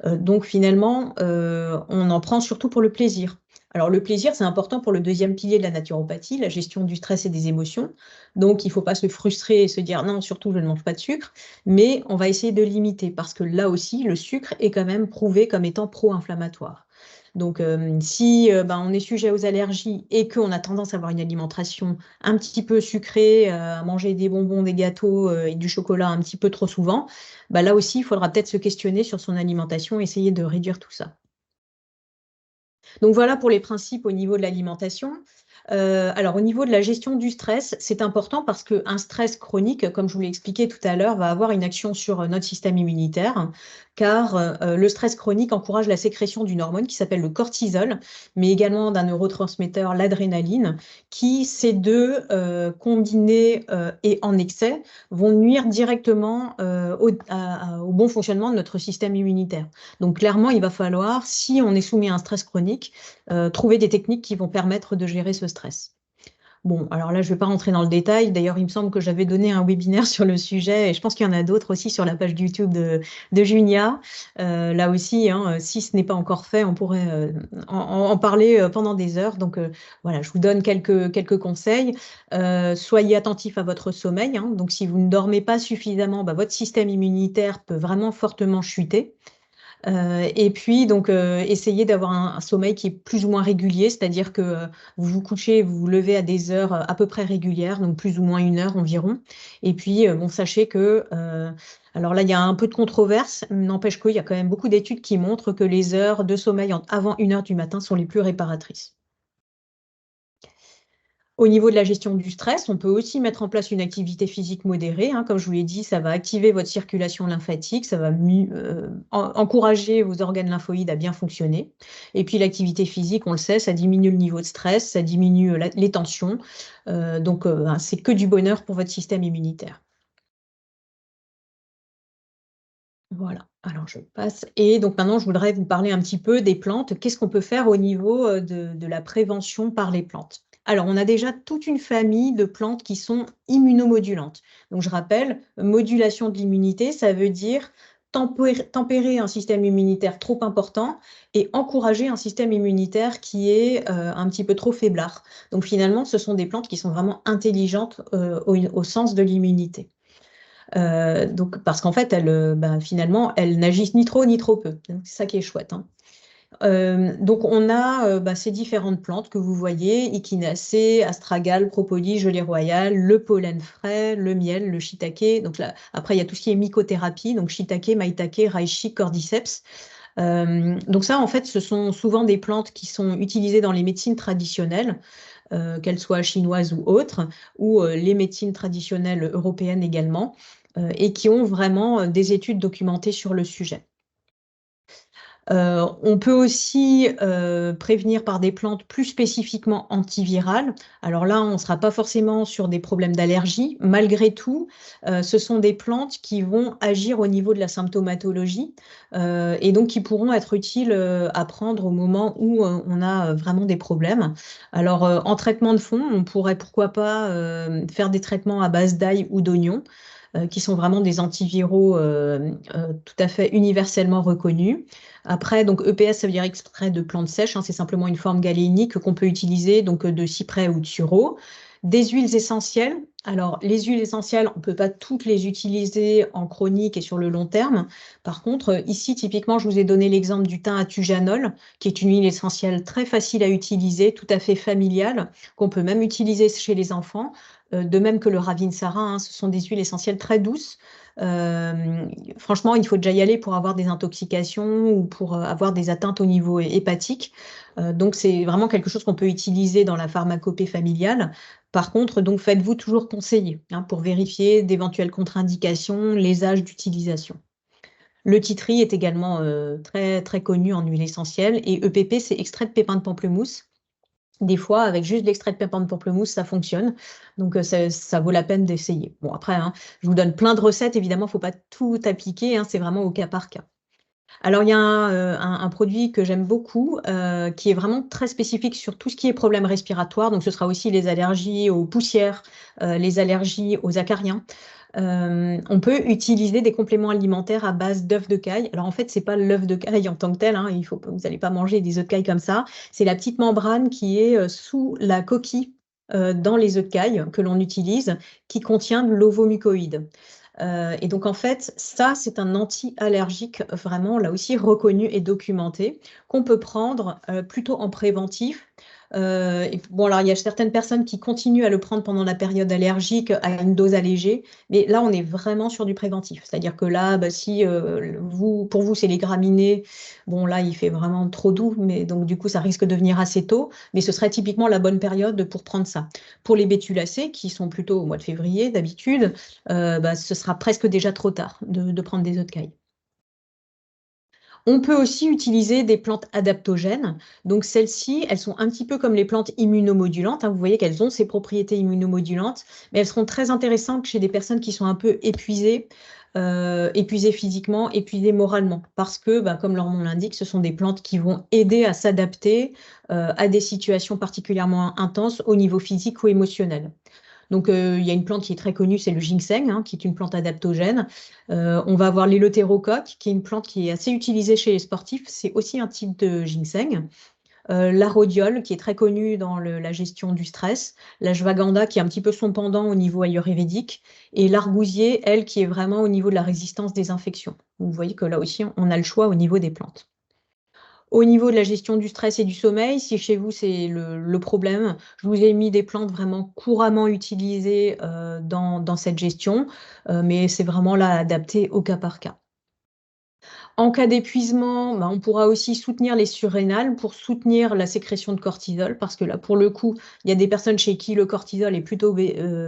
Donc finalement, on en prend surtout pour le plaisir. Alors le plaisir, c'est important pour le deuxième pilier de la naturopathie, la gestion du stress et des émotions. Donc il ne faut pas se frustrer et se dire non, surtout je ne mange pas de sucre, mais on va essayer de limiter parce que là aussi, le sucre est quand même prouvé comme étant pro-inflammatoire. Donc, si ben, on est sujet aux allergies et qu'on a tendance à avoir une alimentation un petit peu sucrée, à manger des bonbons, des gâteaux et du chocolat un petit peu trop souvent, bah, là aussi, il faudra peut-être se questionner sur son alimentation, essayer de réduire tout ça. Donc voilà pour les principes au niveau de l'alimentation. Alors au niveau de la gestion du stress, c'est important parce qu'un stress chronique, comme je vous l'ai expliqué tout à l'heure, va avoir une action sur notre système immunitaire, car le stress chronique encourage la sécrétion d'une hormone qui s'appelle le cortisol, mais également d'un neurotransmetteur, l'adrénaline, qui, ces deux, combinés et en excès, vont nuire directement au bon fonctionnement de notre système immunitaire. Donc clairement, il va falloir, si on est soumis à un stress chronique, trouver des techniques qui vont permettre de gérer ce stress. Bon, alors là, je ne vais pas rentrer dans le détail. D'ailleurs, il me semble que j'avais donné un webinaire sur le sujet et je pense qu'il y en a d'autres aussi sur la page YouTube de Junia. Là aussi, hein, si ce n'est pas encore fait, on pourrait en parler pendant des heures. Donc voilà, je vous donne quelques conseils. Soyez attentif à votre sommeil, hein. Donc si vous ne dormez pas suffisamment, bah, votre système immunitaire peut vraiment fortement chuter. Et puis, donc, essayez d'avoir un sommeil qui est plus ou moins régulier, c'est-à-dire que vous vous couchez, vous vous levez à des heures à peu près régulières, donc plus ou moins 1 heure environ. Et puis, bon, sachez que, alors là, il y a un peu de controverse, n'empêche qu'il y a quand même beaucoup d'études qui montrent que les heures de sommeil avant 1 heure du matin sont les plus réparatrices. Au niveau de la gestion du stress, on peut aussi mettre en place une activité physique modérée, hein. Comme je vous l'ai dit, ça va activer votre circulation lymphatique, ça va encourager vos organes lymphoïdes à bien fonctionner. Et puis l'activité physique, on le sait, ça diminue le niveau de stress, ça diminue les tensions. Donc, hein, c'est que du bonheur pour votre système immunitaire. Voilà, alors je passe. Et donc maintenant, je voudrais vous parler un petit peu des plantes. Qu'est-ce qu'on peut faire au niveau de la prévention par les plantes? Alors, on a déjà toute une famille de plantes qui sont immunomodulantes. Donc, je rappelle, modulation de l'immunité, ça veut dire tempérer un système immunitaire trop important et encourager un système immunitaire qui est un petit peu trop faiblard. Donc, finalement, ce sont des plantes qui sont vraiment intelligentes au sens de l'immunité. Donc, parce qu'en fait, bah, finalement, elles n'agissent ni trop ni trop peu. Donc, c'est ça qui est chouette, hein. Donc, on a bah, ces différentes plantes que vous voyez, Echinacée, astragale, propolis, gelée royale, le pollen frais, le miel, le shiitake. Donc là, après, il y a tout ce qui est mycothérapie, donc shiitake, maitake, reishi, cordyceps. Donc ça, en fait, ce sont souvent des plantes qui sont utilisées dans les médecines traditionnelles, qu'elles soient chinoises ou autres, ou les médecines traditionnelles européennes également, et qui ont vraiment des études documentées sur le sujet. On peut aussi prévenir par des plantes plus spécifiquement antivirales. Alors là, on ne sera pas forcément sur des problèmes d'allergie. Malgré tout, ce sont des plantes qui vont agir au niveau de la symptomatologie et donc qui pourront être utiles à prendre au moment où on a vraiment des problèmes. Alors, en traitement de fond, on pourrait pourquoi pas faire des traitements à base d'ail ou d'oignon. qui sont vraiment des antiviraux tout à fait universellement reconnus. Après, donc EPS, ça veut dire extrait de plantes sèches, hein, c'est simplement une forme galénique qu'on peut utiliser donc de cyprès ou de sureau. Des huiles essentielles. Alors, les huiles essentielles, on ne peut pas toutes les utiliser en chronique et sur le long terme. Par contre, ici, typiquement, je vous ai donné l'exemple du thym à tujanol, qui est une huile essentielle très facile à utiliser, tout à fait familiale, qu'on peut même utiliser chez les enfants. De même que le ravinsara, hein, ce sont des huiles essentielles très douces. Franchement, il faut déjà y aller pour avoir des intoxications ou pour avoir des atteintes au niveau hépatique. Donc, c'est vraiment quelque chose qu'on peut utiliser dans la pharmacopée familiale. Par contre, donc faites-vous toujours conseiller hein, pour vérifier d'éventuelles contre-indications, les âges d'utilisation. Le titri est également très, très connu en huile essentielle et EPP, c'est extrait de pépins de pamplemousse. Des fois, avec juste l'extrait de pépins de pamplemousse, ça fonctionne. Donc, ça vaut la peine d'essayer. Bon, après, hein, je vous donne plein de recettes. Évidemment, il ne faut pas tout appliquer. Hein, c'est vraiment au cas par cas. Alors, il y a un produit que j'aime beaucoup, qui est vraiment très spécifique sur tout ce qui est problèmes respiratoires. Donc, ce sera aussi les allergies aux poussières, les allergies aux acariens. On peut utiliser des compléments alimentaires à base d'œufs de caille. Alors en fait, c'est pas l'œuf de caille en tant que tel, hein, vous n'allez pas manger des œufs de caille comme ça. C'est la petite membrane qui est sous la coquille dans les œufs de caille que l'on utilise, qui contient de l'ovomucoïde. Et donc en fait, ça, c'est un anti-allergique vraiment, là aussi, reconnu et documenté, qu'on peut prendre plutôt en préventif. Et bon, alors il y a certaines personnes qui continuent à le prendre pendant la période allergique à une dose allégée, mais là, on est vraiment sur du préventif. C'est-à-dire que là, bah, si pour vous, c'est les graminées, bon, là, il fait vraiment trop doux, mais donc du coup, ça risque de venir assez tôt, mais ce serait typiquement la bonne période pour prendre ça. Pour les bétulacées, qui sont plutôt au mois de février d'habitude, bah, ce sera presque déjà trop tard de prendre des œufs de caille. On peut aussi utiliser des plantes adaptogènes. Donc celles-ci, elles sont un petit peu comme les plantes immunomodulantes, hein. Vous voyez qu'elles ont ces propriétés immunomodulantes, mais elles seront très intéressantes chez des personnes qui sont un peu épuisées, épuisées physiquement, épuisées moralement. Parce que, bah, comme leur nom l'indique, ce sont des plantes qui vont aider à s'adapter à des situations particulièrement intenses au niveau physique ou émotionnel. Donc, il y a une plante qui est très connue, c'est le ginseng, hein, qui est une plante adaptogène. On va avoir l'éleutérocoque, qui est une plante qui est assez utilisée chez les sportifs. C'est aussi un type de ginseng. La rhodiole, qui est très connue dans la gestion du stress. La ashwagandha, qui est un petit peu son pendant au niveau ayurvédique. Et l'argousier, elle, qui est vraiment au niveau de la résistance des infections. Vous voyez que là aussi, on a le choix au niveau des plantes. Au niveau de la gestion du stress et du sommeil, si chez vous c'est le problème, je vous ai mis des plantes vraiment couramment utilisées dans cette gestion, mais c'est vraiment là adapté au cas par cas. En cas d'épuisement, bah, on pourra aussi soutenir les surrénales pour soutenir la sécrétion de cortisol, parce que là, pour le coup, il y a des personnes chez qui le cortisol est plutôt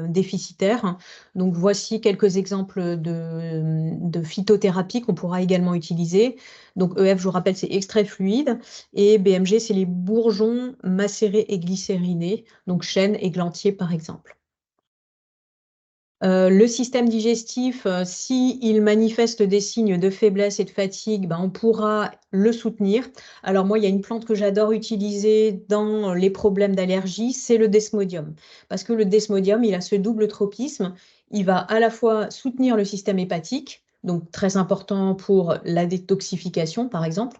déficitaire. Donc, voici quelques exemples de phytothérapie qu'on pourra également utiliser. Donc, EF, je vous rappelle, c'est extrait fluide, et BMG, c'est les bourgeons macérés et glycérinés, donc chêne et glantier, par exemple. Le système digestif, s'il manifeste des signes de faiblesse et de fatigue, ben, on pourra le soutenir. Alors moi, il y a une plante que j'adore utiliser dans les problèmes d'allergie, c'est le desmodium. Parce que le desmodium, il a ce double tropisme. Il va à la fois soutenir le système hépatique, donc très important pour la détoxification, par exemple,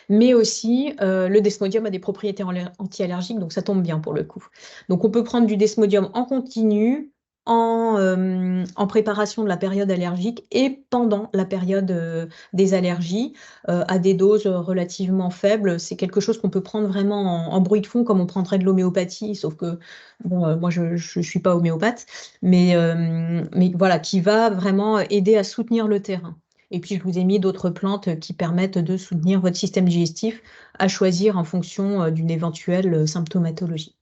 mais aussi le desmodium a des propriétés anti-allergiques, donc ça tombe bien pour le coup. Donc on peut prendre du desmodium en continu, en préparation de la période allergique et pendant la période des allergies, à des doses relativement faibles. C'est quelque chose qu'on peut prendre vraiment en bruit de fond, comme on prendrait de l'homéopathie, sauf que bon, moi je ne suis pas homéopathe, mais voilà, qui va vraiment aider à soutenir le terrain. Et puis, je vous ai mis d'autres plantes qui permettent de soutenir votre système digestif, à choisir en fonction d'une éventuelle symptomatologie.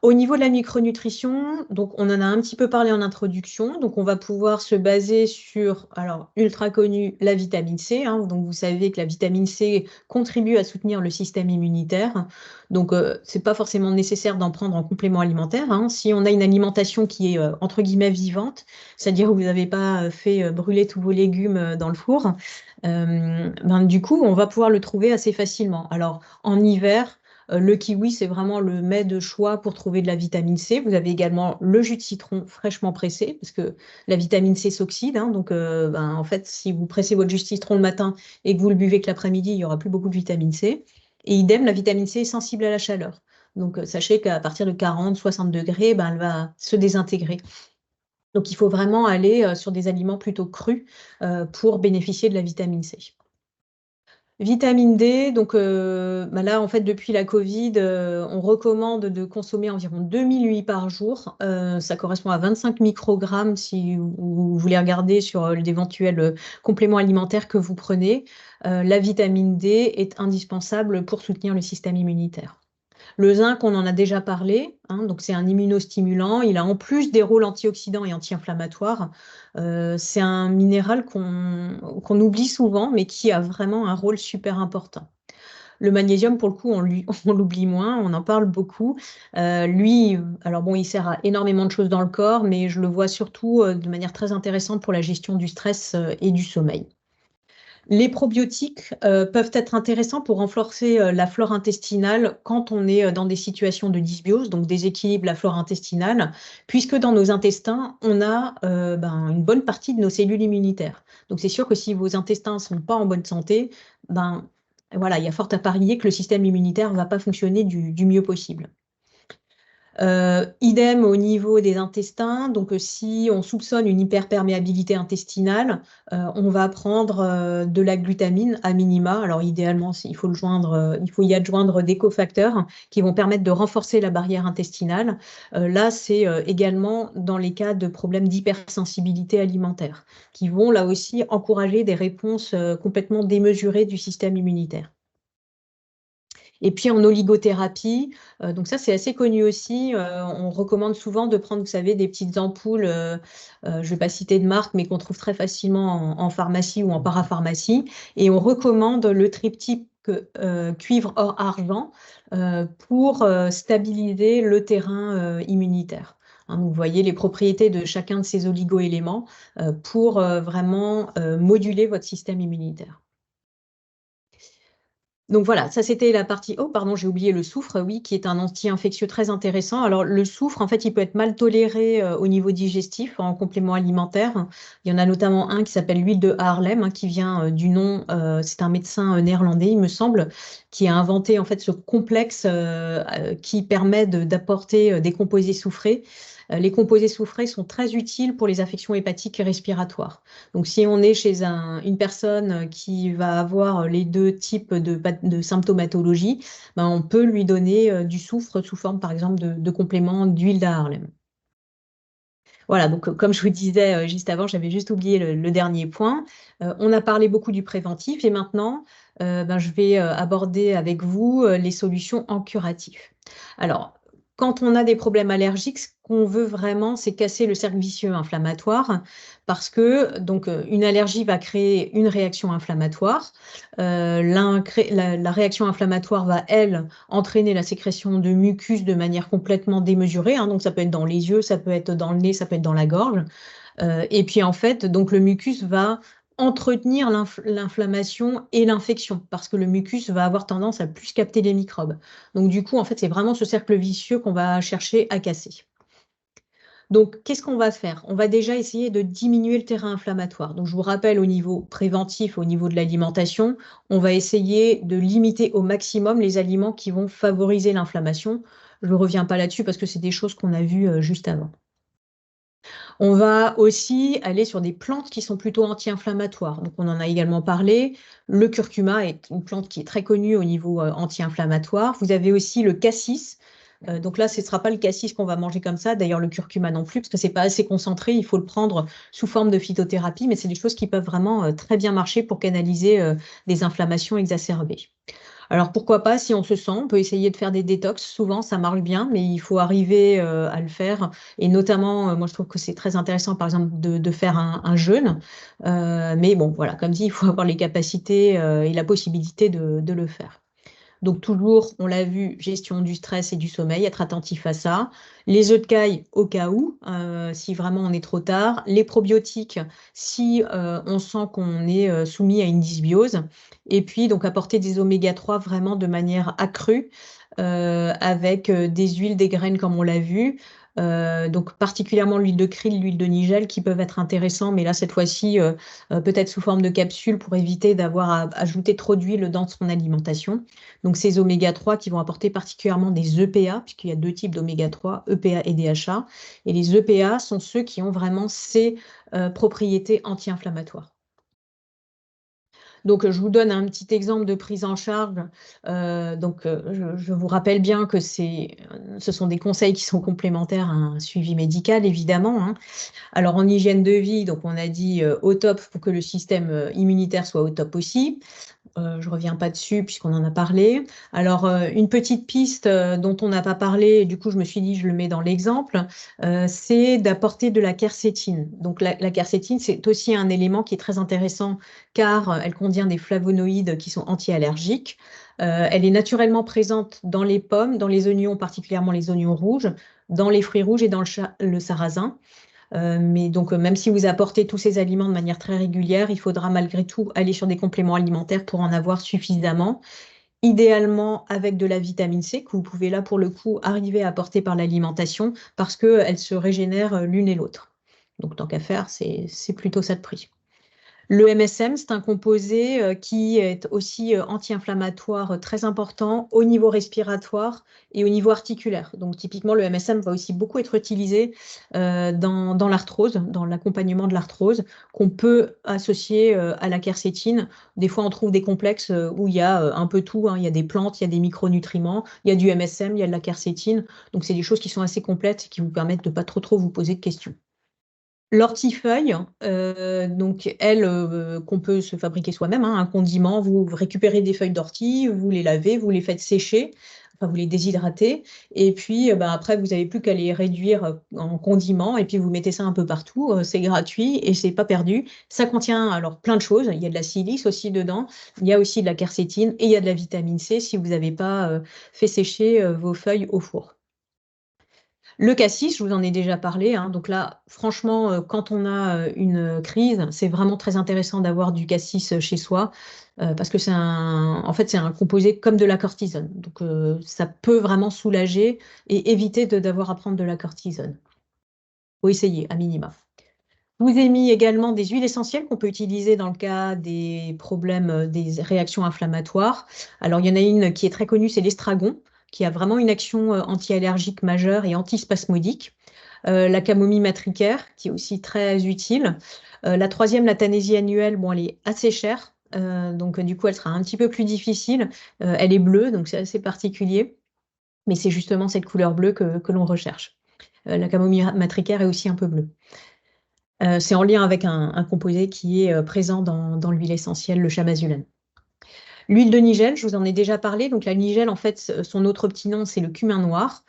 Au niveau de la micronutrition, donc on en a un petit peu parlé en introduction, donc on va pouvoir se baser sur, alors ultra connu, la vitamine C, hein, donc vous savez que la vitamine C contribue à soutenir le système immunitaire, donc c'est pas forcément nécessaire d'en prendre en complément alimentaire, hein. Si on a une alimentation qui est entre guillemets vivante, c'est-à-dire où vous n'avez pas fait brûler tous vos légumes dans le four, ben, du coup on va pouvoir le trouver assez facilement. Alors en hiver, Le kiwi, c'est vraiment le mets de choix pour trouver de la vitamine C. Vous avez également le jus de citron fraîchement pressé, parce que la vitamine C s'oxyde, hein. Donc, en fait, si vous pressez votre jus de citron le matin et que vous le buvez que l'après-midi, il n'y aura plus beaucoup de vitamine C. Et idem, la vitamine C est sensible à la chaleur. Donc, sachez qu'à partir de 40, 60 degrés, elle va se désintégrer. Donc, il faut vraiment aller sur des aliments plutôt crus pour bénéficier de la vitamine C. Vitamine D, donc là, en fait, depuis la Covid, on recommande de consommer environ 2000 UI par jour. Ça correspond à 25 microgrammes si vous voulez regarder sur d'éventuels compléments alimentaires que vous prenez. La vitamine D est indispensable pour soutenir le système immunitaire. Le zinc, on en a déjà parlé, hein, donc c'est un immunostimulant. Il a en plus des rôles antioxydants et anti-inflammatoires. C'est un minéral qu'on oublie souvent, mais qui a vraiment un rôle super important. Le magnésium, pour le coup, on l'oublie moins, on en parle beaucoup. Lui, alors bon, il sert à énormément de choses dans le corps, mais je le vois surtout de manière très intéressante pour la gestion du stress et du sommeil. Les probiotiques peuvent être intéressants pour renforcer la flore intestinale quand on est dans des situations de dysbiose, donc déséquilibre de la flore intestinale, puisque dans nos intestins, on a une bonne partie de nos cellules immunitaires. Donc c'est sûr que si vos intestins ne sont pas en bonne santé, voilà, il y a fort à parier que le système immunitaire ne va pas fonctionner du mieux possible. Idem au niveau des intestins, donc si on soupçonne une hyperperméabilité intestinale, on va prendre de la glutamine à minima. Alors idéalement, il faut y adjoindre des cofacteurs qui vont permettre de renforcer la barrière intestinale. Là, c'est également dans les cas de problèmes d'hypersensibilité alimentaire, qui vont là aussi encourager des réponses complètement démesurées du système immunitaire. Et puis en oligothérapie, donc ça c'est assez connu aussi, on recommande souvent de prendre, vous savez, des petites ampoules, je ne vais pas citer de marque, mais qu'on trouve très facilement en pharmacie ou en parapharmacie. Et on recommande le triptyque cuivre, or, argent pour stabiliser le terrain immunitaire. Hein, donc vous voyez les propriétés de chacun de ces oligo-éléments pour vraiment moduler votre système immunitaire. Donc voilà, ça c'était la partie. Oh, pardon, j'ai oublié le soufre, oui, qui est un anti-infectieux très intéressant. Alors le soufre, en fait, il peut être mal toléré au niveau digestif en complément alimentaire. Il y en a notamment un qui s'appelle l'huile de Haarlem, hein, qui vient du nom, c'est un médecin néerlandais, il me semble, qui a inventé en fait ce complexe qui permet d'apporter des composés soufrés. Les composés soufrés sont très utiles pour les affections hépatiques et respiratoires. Donc, si on est chez une personne qui va avoir les deux types de symptomatologie, on peut lui donner du soufre sous forme, par exemple, de complément d'huile d'Haarlem. Voilà, donc comme je vous disais juste avant, j'avais juste oublié le dernier point. On a parlé beaucoup du préventif et maintenant, je vais aborder avec vous les solutions en curatif. Alors, quand on a des problèmes allergiques, ce qu'on veut vraiment, c'est casser le cercle vicieux inflammatoire parce que donc, une allergie va créer une réaction inflammatoire. La réaction inflammatoire va, elle, entraîner la sécrétion de mucus de manière complètement démesurée. Hein, donc, ça peut être dans les yeux, ça peut être dans le nez, ça peut être dans la gorge. Et puis, en fait, donc, le mucus va entretenir l'inflammation et l'infection parce que le mucus va avoir tendance à plus capter les microbes. Donc, du coup, en fait, c'est vraiment ce cercle vicieux qu'on va chercher à casser. Donc, qu'est-ce qu'on va faire? On va déjà essayer de diminuer le terrain inflammatoire. Donc, je vous rappelle, au niveau préventif, au niveau de l'alimentation, on va essayer de limiter au maximum les aliments qui vont favoriser l'inflammation. Je ne reviens pas là-dessus parce que c'est des choses qu'on a vues juste avant. On va aussi aller sur des plantes qui sont plutôt anti-inflammatoires. Donc, on en a également parlé. Le curcuma est une plante qui est très connue au niveau anti-inflammatoire. Vous avez aussi le cassis. Donc là, ce ne sera pas le cassis qu'on va manger comme ça. D'ailleurs, le curcuma non plus, parce que ce n'est pas assez concentré. Il faut le prendre sous forme de phytothérapie, mais c'est des choses qui peuvent vraiment très bien marcher pour canaliser des inflammations exacerbées. Alors pourquoi pas, si on se sent, on peut essayer de faire des détox. Souvent, ça marche bien, mais il faut arriver à le faire. Et notamment, moi, je trouve que c'est très intéressant, par exemple, de faire un jeûne. Mais bon, voilà, comme dit, il faut avoir les capacités et la possibilité de le faire. Donc toujours, on l'a vu, gestion du stress et du sommeil, être attentif à ça. Les œufs de caille au cas où, si vraiment on est trop tard. Les probiotiques, si on sent qu'on est soumis à une dysbiose. Et puis, donc, apporter des oméga 3 vraiment de manière accrue, avec des huiles, des graines, comme on l'a vu. Donc, particulièrement l'huile de krill, l'huile de nigel, qui peuvent être intéressants, mais là, cette fois-ci, peut-être sous forme de capsule pour éviter d'avoir à ajouter trop d'huile dans son alimentation. Donc, ces oméga 3 qui vont apporter particulièrement des EPA, puisqu'il y a deux types d'oméga 3, EPA et DHA. Et les EPA sont ceux qui ont vraiment ces propriétés anti-inflammatoires. Donc, je vous donne un petit exemple de prise en charge. Je vous rappelle bien que ce sont des conseils qui sont complémentaires à un suivi médical, évidemment, hein. Alors, en hygiène de vie, donc on a dit au top pour que le système immunitaire soit au top aussi. Je ne reviens pas dessus puisqu'on en a parlé. Alors, une petite piste dont on n'a pas parlé, et du coup, je me suis dit, je le mets dans l'exemple, c'est d'apporter de la quercétine. Donc, la quercétine, c'est aussi un élément qui est très intéressant car elle contient des flavonoïdes qui sont anti-allergiques. Elle est naturellement présente dans les pommes, dans les oignons, particulièrement les oignons rouges, dans les fruits rouges et dans le sarrasin. Mais donc, même si vous apportez tous ces aliments de manière très régulière, il faudra malgré tout aller sur des compléments alimentaires pour en avoir suffisamment. Idéalement avec de la vitamine C que vous pouvez là pour le coup arriver à apporter par l'alimentation parce qu'elles se régénèrent l'une et l'autre. Donc, tant qu'à faire, c'est plutôt ça de prix. Le MSM, c'est un composé qui est aussi anti-inflammatoire très important au niveau respiratoire et au niveau articulaire. Donc, typiquement, le MSM va aussi beaucoup être utilisé dans l'arthrose, dans l'accompagnement de l'arthrose, qu'on peut associer à la quercétine. Des fois, on trouve des complexes où il y a un peu tout, hein. Il y a des plantes, il y a des micronutriments, il y a du MSM, il y a de la quercétine. Donc, c'est des choses qui sont assez complètes et qui vous permettent de ne pas trop vous poser de questions. L'ortifeuille, donc elle, qu'on peut se fabriquer soi-même, hein, un condiment, vous récupérez des feuilles d'ortie, vous les lavez, vous les faites sécher, enfin vous les déshydratez, et puis après vous n'avez plus qu'à les réduire en condiment, et puis vous mettez ça un peu partout, c'est gratuit et c'est pas perdu. Ça contient alors plein de choses, il y a de la silice aussi dedans, il y a aussi de la quercétine et il y a de la vitamine C si vous n'avez pas fait sécher vos feuilles au four. Le cassis, je vous en ai déjà parlé, hein. Donc là, franchement, quand on a une crise, c'est vraiment très intéressant d'avoir du cassis chez soi parce que en fait, c'est un composé comme de la cortisone. Donc, ça peut vraiment soulager et éviter d'avoir à prendre de la cortisone. Il faut essayer, à minima. Je vous ai mis également des huiles essentielles qu'on peut utiliser dans le cas des problèmes, des réactions inflammatoires. Alors, il y en a une qui est très connue, c'est l'estragon, qui a vraiment une action anti-allergique majeure et antispasmodique. La camomille matricaire, qui est aussi très utile. La troisième, la Tanésie annuelle, bon, elle est assez chère, donc du coup, elle sera un petit peu plus difficile. Elle est bleue, donc c'est assez particulier, mais c'est justement cette couleur bleue que l'on recherche. La camomille matricaire est aussi un peu bleue. C'est en lien avec un composé qui est présent dans l'huile essentielle, le chamazulène. L'huile de nigel, je vous en ai déjà parlé. Donc la nigel, en fait, son autre petit nom, c'est le cumin noir,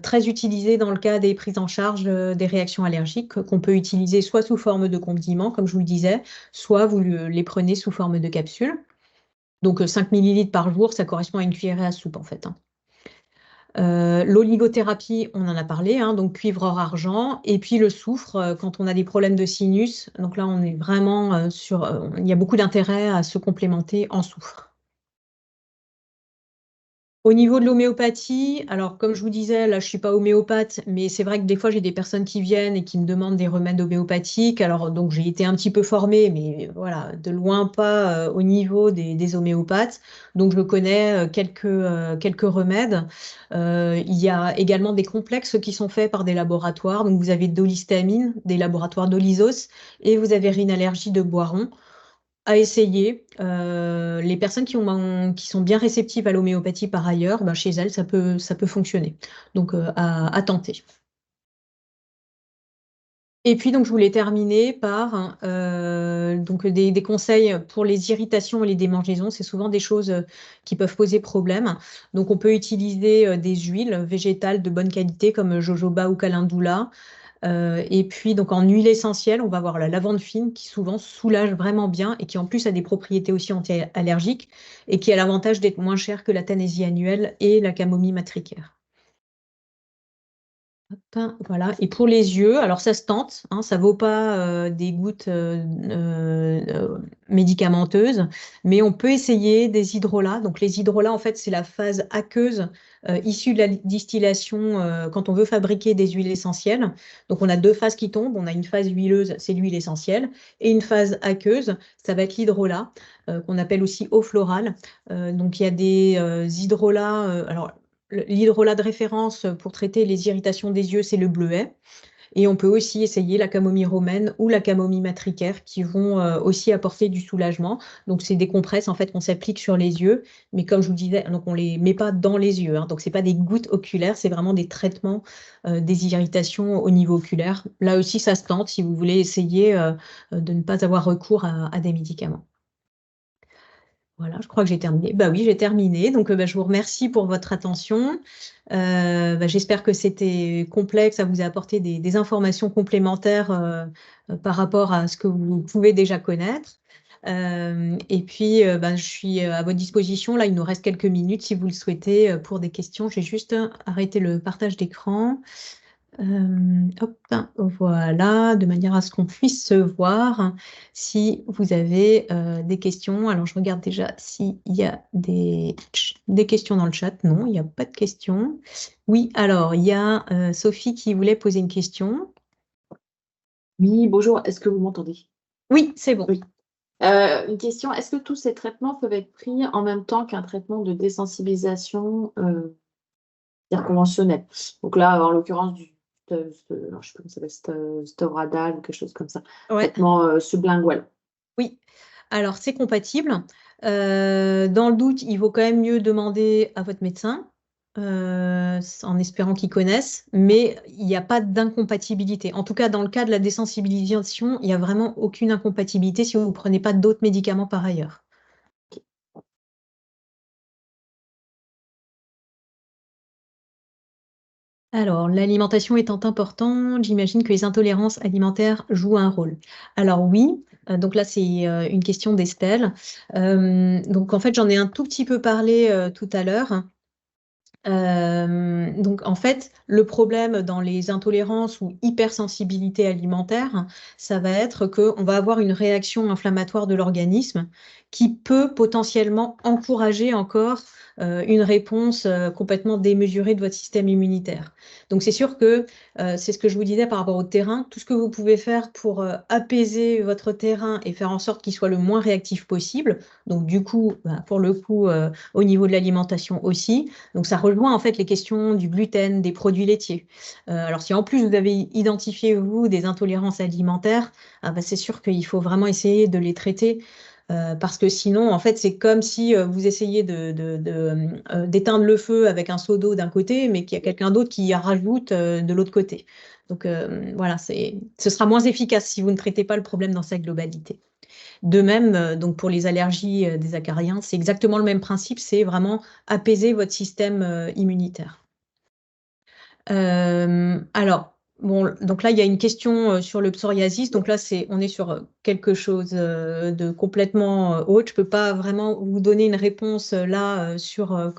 très utilisé dans le cas des prises en charge des réactions allergiques, qu'on peut utiliser soit sous forme de condiment, comme je vous le disais, soit vous les prenez sous forme de capsules. Donc 5 ml par jour, ça correspond à une cuillerée à soupe, en fait, hein. L'oligothérapie, on en a parlé, hein, donc cuivre, or, argent, et puis le soufre, quand on a des problèmes de sinus. Donc là, on est vraiment il y a beaucoup d'intérêt à se complémenter en soufre. Au niveau de l'homéopathie, alors comme je vous disais, là je ne suis pas homéopathe, mais c'est vrai que des fois j'ai des personnes qui viennent et qui me demandent des remèdes homéopathiques. Alors donc j'ai été un petit peu formée, mais voilà, de loin pas au niveau des homéopathes. Donc je connais quelques remèdes. Il y a également des complexes qui sont faits par des laboratoires. Donc vous avez d'olistamine, des laboratoires d'Olysos, et vous avez Rhinallergie de Boiron à essayer. Les personnes qui sont bien réceptives à l'homéopathie par ailleurs, ben, chez elles, ça peut fonctionner. Donc, à tenter. Et puis, donc, je voulais terminer par donc des conseils pour les irritations et les démangeaisons. C'est souvent des choses qui peuvent poser problème. Donc, on peut utiliser des huiles végétales de bonne qualité comme jojoba ou calendula. Et puis, donc en huile essentielle, on va avoir la lavande fine qui souvent soulage vraiment bien et qui en plus a des propriétés aussi anti-allergiques et qui a l'avantage d'être moins cher que la Tanésie annuelle et la camomille matricaire. Hop, voilà. Et pour les yeux, alors ça se tente, hein, ça vaut pas des gouttes médicamenteuses, mais on peut essayer des hydrolats. Donc les hydrolats, en fait, c'est la phase aqueuse issue de la distillation quand on veut fabriquer des huiles essentielles. Donc on a deux phases qui tombent. On a une phase huileuse, c'est l'huile essentielle, et une phase aqueuse, ça va être l'hydrolat, qu'on appelle aussi eau florale. Donc il y a des hydrolats. Alors l'hydrolat de référence pour traiter les irritations des yeux, c'est le bleuet. Et on peut aussi essayer la camomille romaine ou la camomille matricaire qui vont aussi apporter du soulagement. Donc, c'est des compresses en fait qu'on s'applique sur les yeux. Mais comme je vous disais, donc on ne les met pas dans les yeux, hein. Donc, ce n'est pas des gouttes oculaires, c'est vraiment des traitements des irritations au niveau oculaire. Là aussi, ça se tente si vous voulez essayer de ne pas avoir recours à des médicaments. Voilà, je crois que j'ai terminé. Bah oui, j'ai terminé. Donc, je vous remercie pour votre attention. J'espère que c'était complet, que ça vous a apporté des informations complémentaires par rapport à ce que vous pouvez déjà connaître. Et puis, je suis à votre disposition. Là, il nous reste quelques minutes si vous le souhaitez pour des questions. J'ai juste arrêté le partage d'écran. Hop, voilà, de manière à ce qu'on puisse se voir si vous avez des questions. Alors, je regarde déjà s'il y a des questions dans le chat. Non, il n'y a pas de questions. Oui, alors, il y a Sophie qui voulait poser une question. Oui, bonjour, est-ce que vous m'entendez? Oui, c'est bon. Oui. Une question, est-ce que tous ces traitements peuvent être pris en même temps qu'un traitement de désensibilisation conventionnel? Donc là, en l'occurrence, alors, je sais pas comment ça s'appelle, Storadal ou quelque chose comme ça, Ouais, traitement sublingual. oui. Alors, c'est compatible. Dans le doute, il vaut quand même mieux demander à votre médecin, en espérant qu'il connaisse, mais il n'y a pas d'incompatibilité. En tout cas, dans le cas de la désensibilisation, il n'y a vraiment aucune incompatibilité si vous ne prenez pas d'autres médicaments par ailleurs. Alors, l'alimentation étant importante, j'imagine que les intolérances alimentaires jouent un rôle. Alors oui, donc là c'est une question d'Estelle. Donc en fait j'en ai un tout petit peu parlé tout à l'heure. Donc en fait, le problème dans les intolérances ou hypersensibilités alimentaires, ça va être qu'on va avoir une réaction inflammatoire de l'organisme qui peut potentiellement encourager encore une réponse complètement démesurée de votre système immunitaire. Donc c'est sûr que c'est ce que je vous disais par rapport au terrain, tout ce que vous pouvez faire pour apaiser votre terrain et faire en sorte qu'il soit le moins réactif possible. Donc du coup, pour le coup, au niveau de l'alimentation aussi. Donc, ça rejoint en fait les questions du gluten, des produits laitiers. Alors, si en plus vous avez identifié, vous, des intolérances alimentaires, c'est sûr qu'il faut vraiment essayer de les traiter. Parce que sinon, en fait, c'est comme si vous essayez d'éteindre le feu avec un seau d'eau d'un côté, mais qu'il y a quelqu'un d'autre qui rajoute de l'autre côté. Donc voilà, ce sera moins efficace si vous ne traitez pas le problème dans sa globalité. De même, donc pour les allergies des acariens, c'est exactement le même principe, c'est vraiment apaiser votre système immunitaire. Alors, bon, donc là, il y a une question sur le psoriasis. Donc là, on est sur quelque chose de complètement autre. Je ne peux pas vraiment vous donner une réponse là sur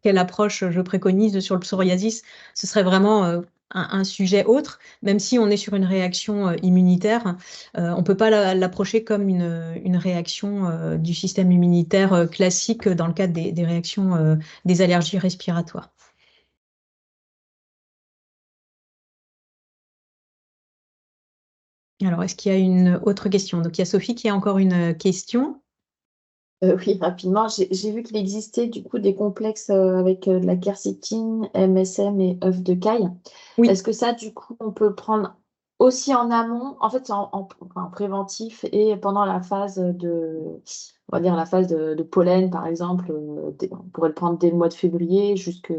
quelle approche je préconise sur le psoriasis. Ce serait vraiment un sujet autre, même si on est sur une réaction immunitaire. On ne peut pas l'approcher comme une réaction du système immunitaire classique dans le cadre des réactions des allergies respiratoires. Alors, est-ce qu'il y a une autre question? Donc, il y a Sophie qui a encore une question. Oui, rapidement, j'ai vu qu'il existait du coup des complexes avec de la quercétine, MSM et œuf de caille. Oui, Est-ce que ça, du coup, on peut prendre aussi en amont, en fait, en préventif et pendant la phase on va dire la phase de pollen, par exemple, on pourrait le prendre dès le mois de février jusque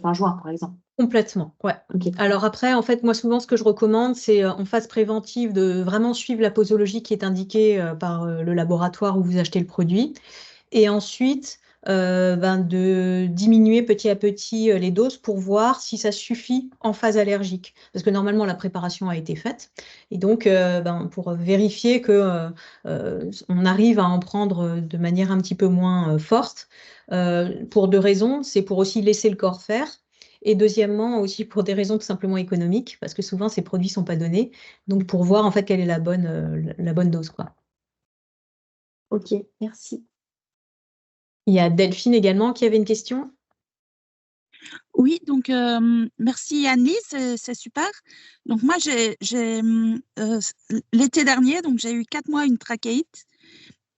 fin juin, par exemple. complètement. Ouais. Ok. Alors après, en fait, moi, souvent, ce que je recommande, c'est en phase préventive de vraiment suivre la posologie qui est indiquée par le laboratoire où vous achetez le produit. Et ensuite, de diminuer petit à petit les doses pour voir si ça suffit en phase allergique. Parce que normalement, la préparation a été faite. Et donc, pour vérifier que on arrive à en prendre de manière un petit peu moins forte, pour deux raisons. C'est pour aussi laisser le corps faire. Et deuxièmement, aussi pour des raisons tout simplement économiques, parce que souvent ces produits ne sont pas donnés. Donc pour voir en fait quelle est la bonne dose, quoi. Ok, merci. Il y a Delphine également qui avait une question. Oui, donc merci Annie, c'est super. Donc moi, l'été dernier, donc j'ai eu 4 mois une trachéite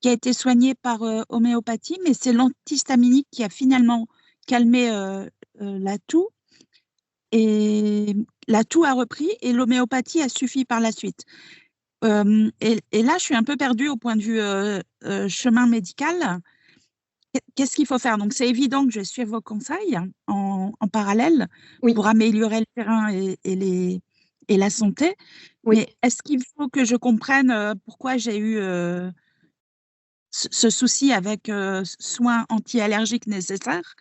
qui a été soignée par homéopathie, mais c'est l'antihistaminique qui a finalement calmé la toux. Et la toux a repris et l'homéopathie a suffi par la suite. Et là, je suis un peu perdue au point de vue chemin médical. Qu'est-ce qu'il faut faire? Donc, c'est évident que je vais suivre vos conseils en parallèle Oui, pour améliorer le terrain et la santé. oui. Mais est-ce qu'il faut que je comprenne pourquoi j'ai eu ce souci avec soins anti-allergiques nécessaires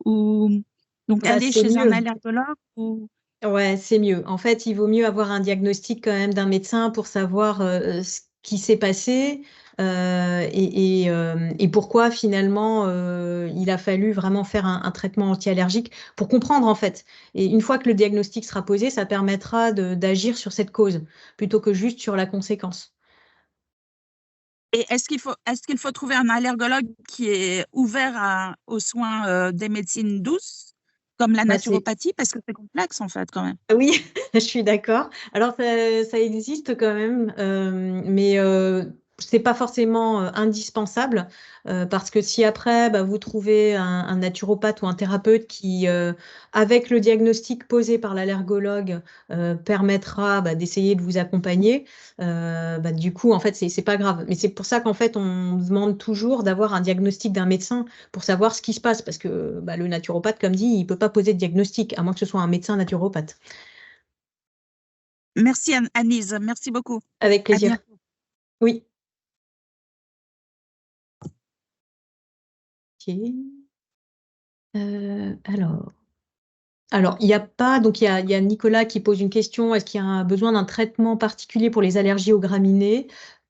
ou donc Bah, aller c'est chez un mieux. allergologue ou... Ouais, c'est mieux. En fait, il vaut mieux avoir un diagnostic quand même d'un médecin pour savoir ce qui s'est passé et pourquoi finalement il a fallu vraiment faire un traitement anti-allergique pour comprendre en fait. Et une fois que le diagnostic sera posé, ça permettra d'agir sur cette cause plutôt que juste sur la conséquence. Et est-ce qu'il faut trouver un allergologue qui est ouvert aux soins des médecines douces, comme la Bah, c'est naturopathie, parce que c'est complexe en fait quand même. Oui, je suis d'accord. Alors, ça existe quand même, mais c'est pas forcément indispensable parce que si après, vous trouvez un naturopathe ou un thérapeute qui, avec le diagnostic posé par l'allergologue, permettra d'essayer de vous accompagner, du coup, en fait, c'est pas grave. Mais c'est pour ça qu'en fait, on demande toujours d'avoir un diagnostic d'un médecin pour savoir ce qui se passe parce que le naturopathe, comme dit, il peut pas poser de diagnostic à moins que ce soit un médecin naturopathe. Merci Anise, merci beaucoup. Avec À plaisir. bientôt. Oui. Ok. Alors, il n'y a pas, donc il y a Nicolas qui pose une question, est-ce qu'il y a besoin d'un traitement particulier pour les allergies aux graminées?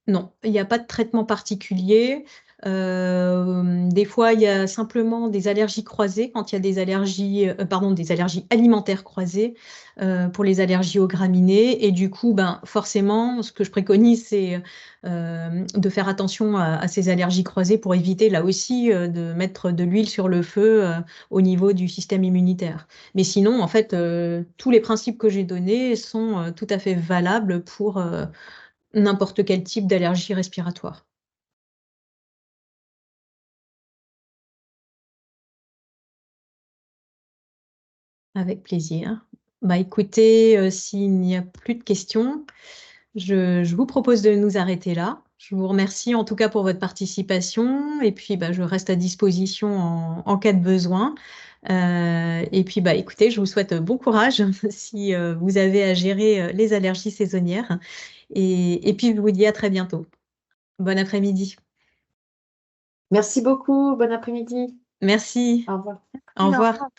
Non, il n'y a pas de traitement particulier. Des fois, il y a simplement des allergies croisées, quand il y a des allergies, des allergies alimentaires croisées pour les allergies aux graminées. Et du coup, forcément, ce que je préconise, c'est de faire attention à ces allergies croisées pour éviter là aussi de mettre de l'huile sur le feu au niveau du système immunitaire. Mais sinon, en fait, tous les principes que j'ai donnés sont tout à fait valables pour n'importe quel type d'allergie respiratoire. Avec plaisir. Écoutez, s'il n'y a plus de questions, je vous propose de nous arrêter là. Je vous remercie en tout cas pour votre participation et puis je reste à disposition en cas de besoin. Et puis écoutez, je vous souhaite bon courage si vous avez à gérer les allergies saisonnières. Et puis je vous dis à très bientôt. Bon après-midi. Merci beaucoup. Bon après-midi. Merci. Au revoir. Au Oui, au revoir. revoir.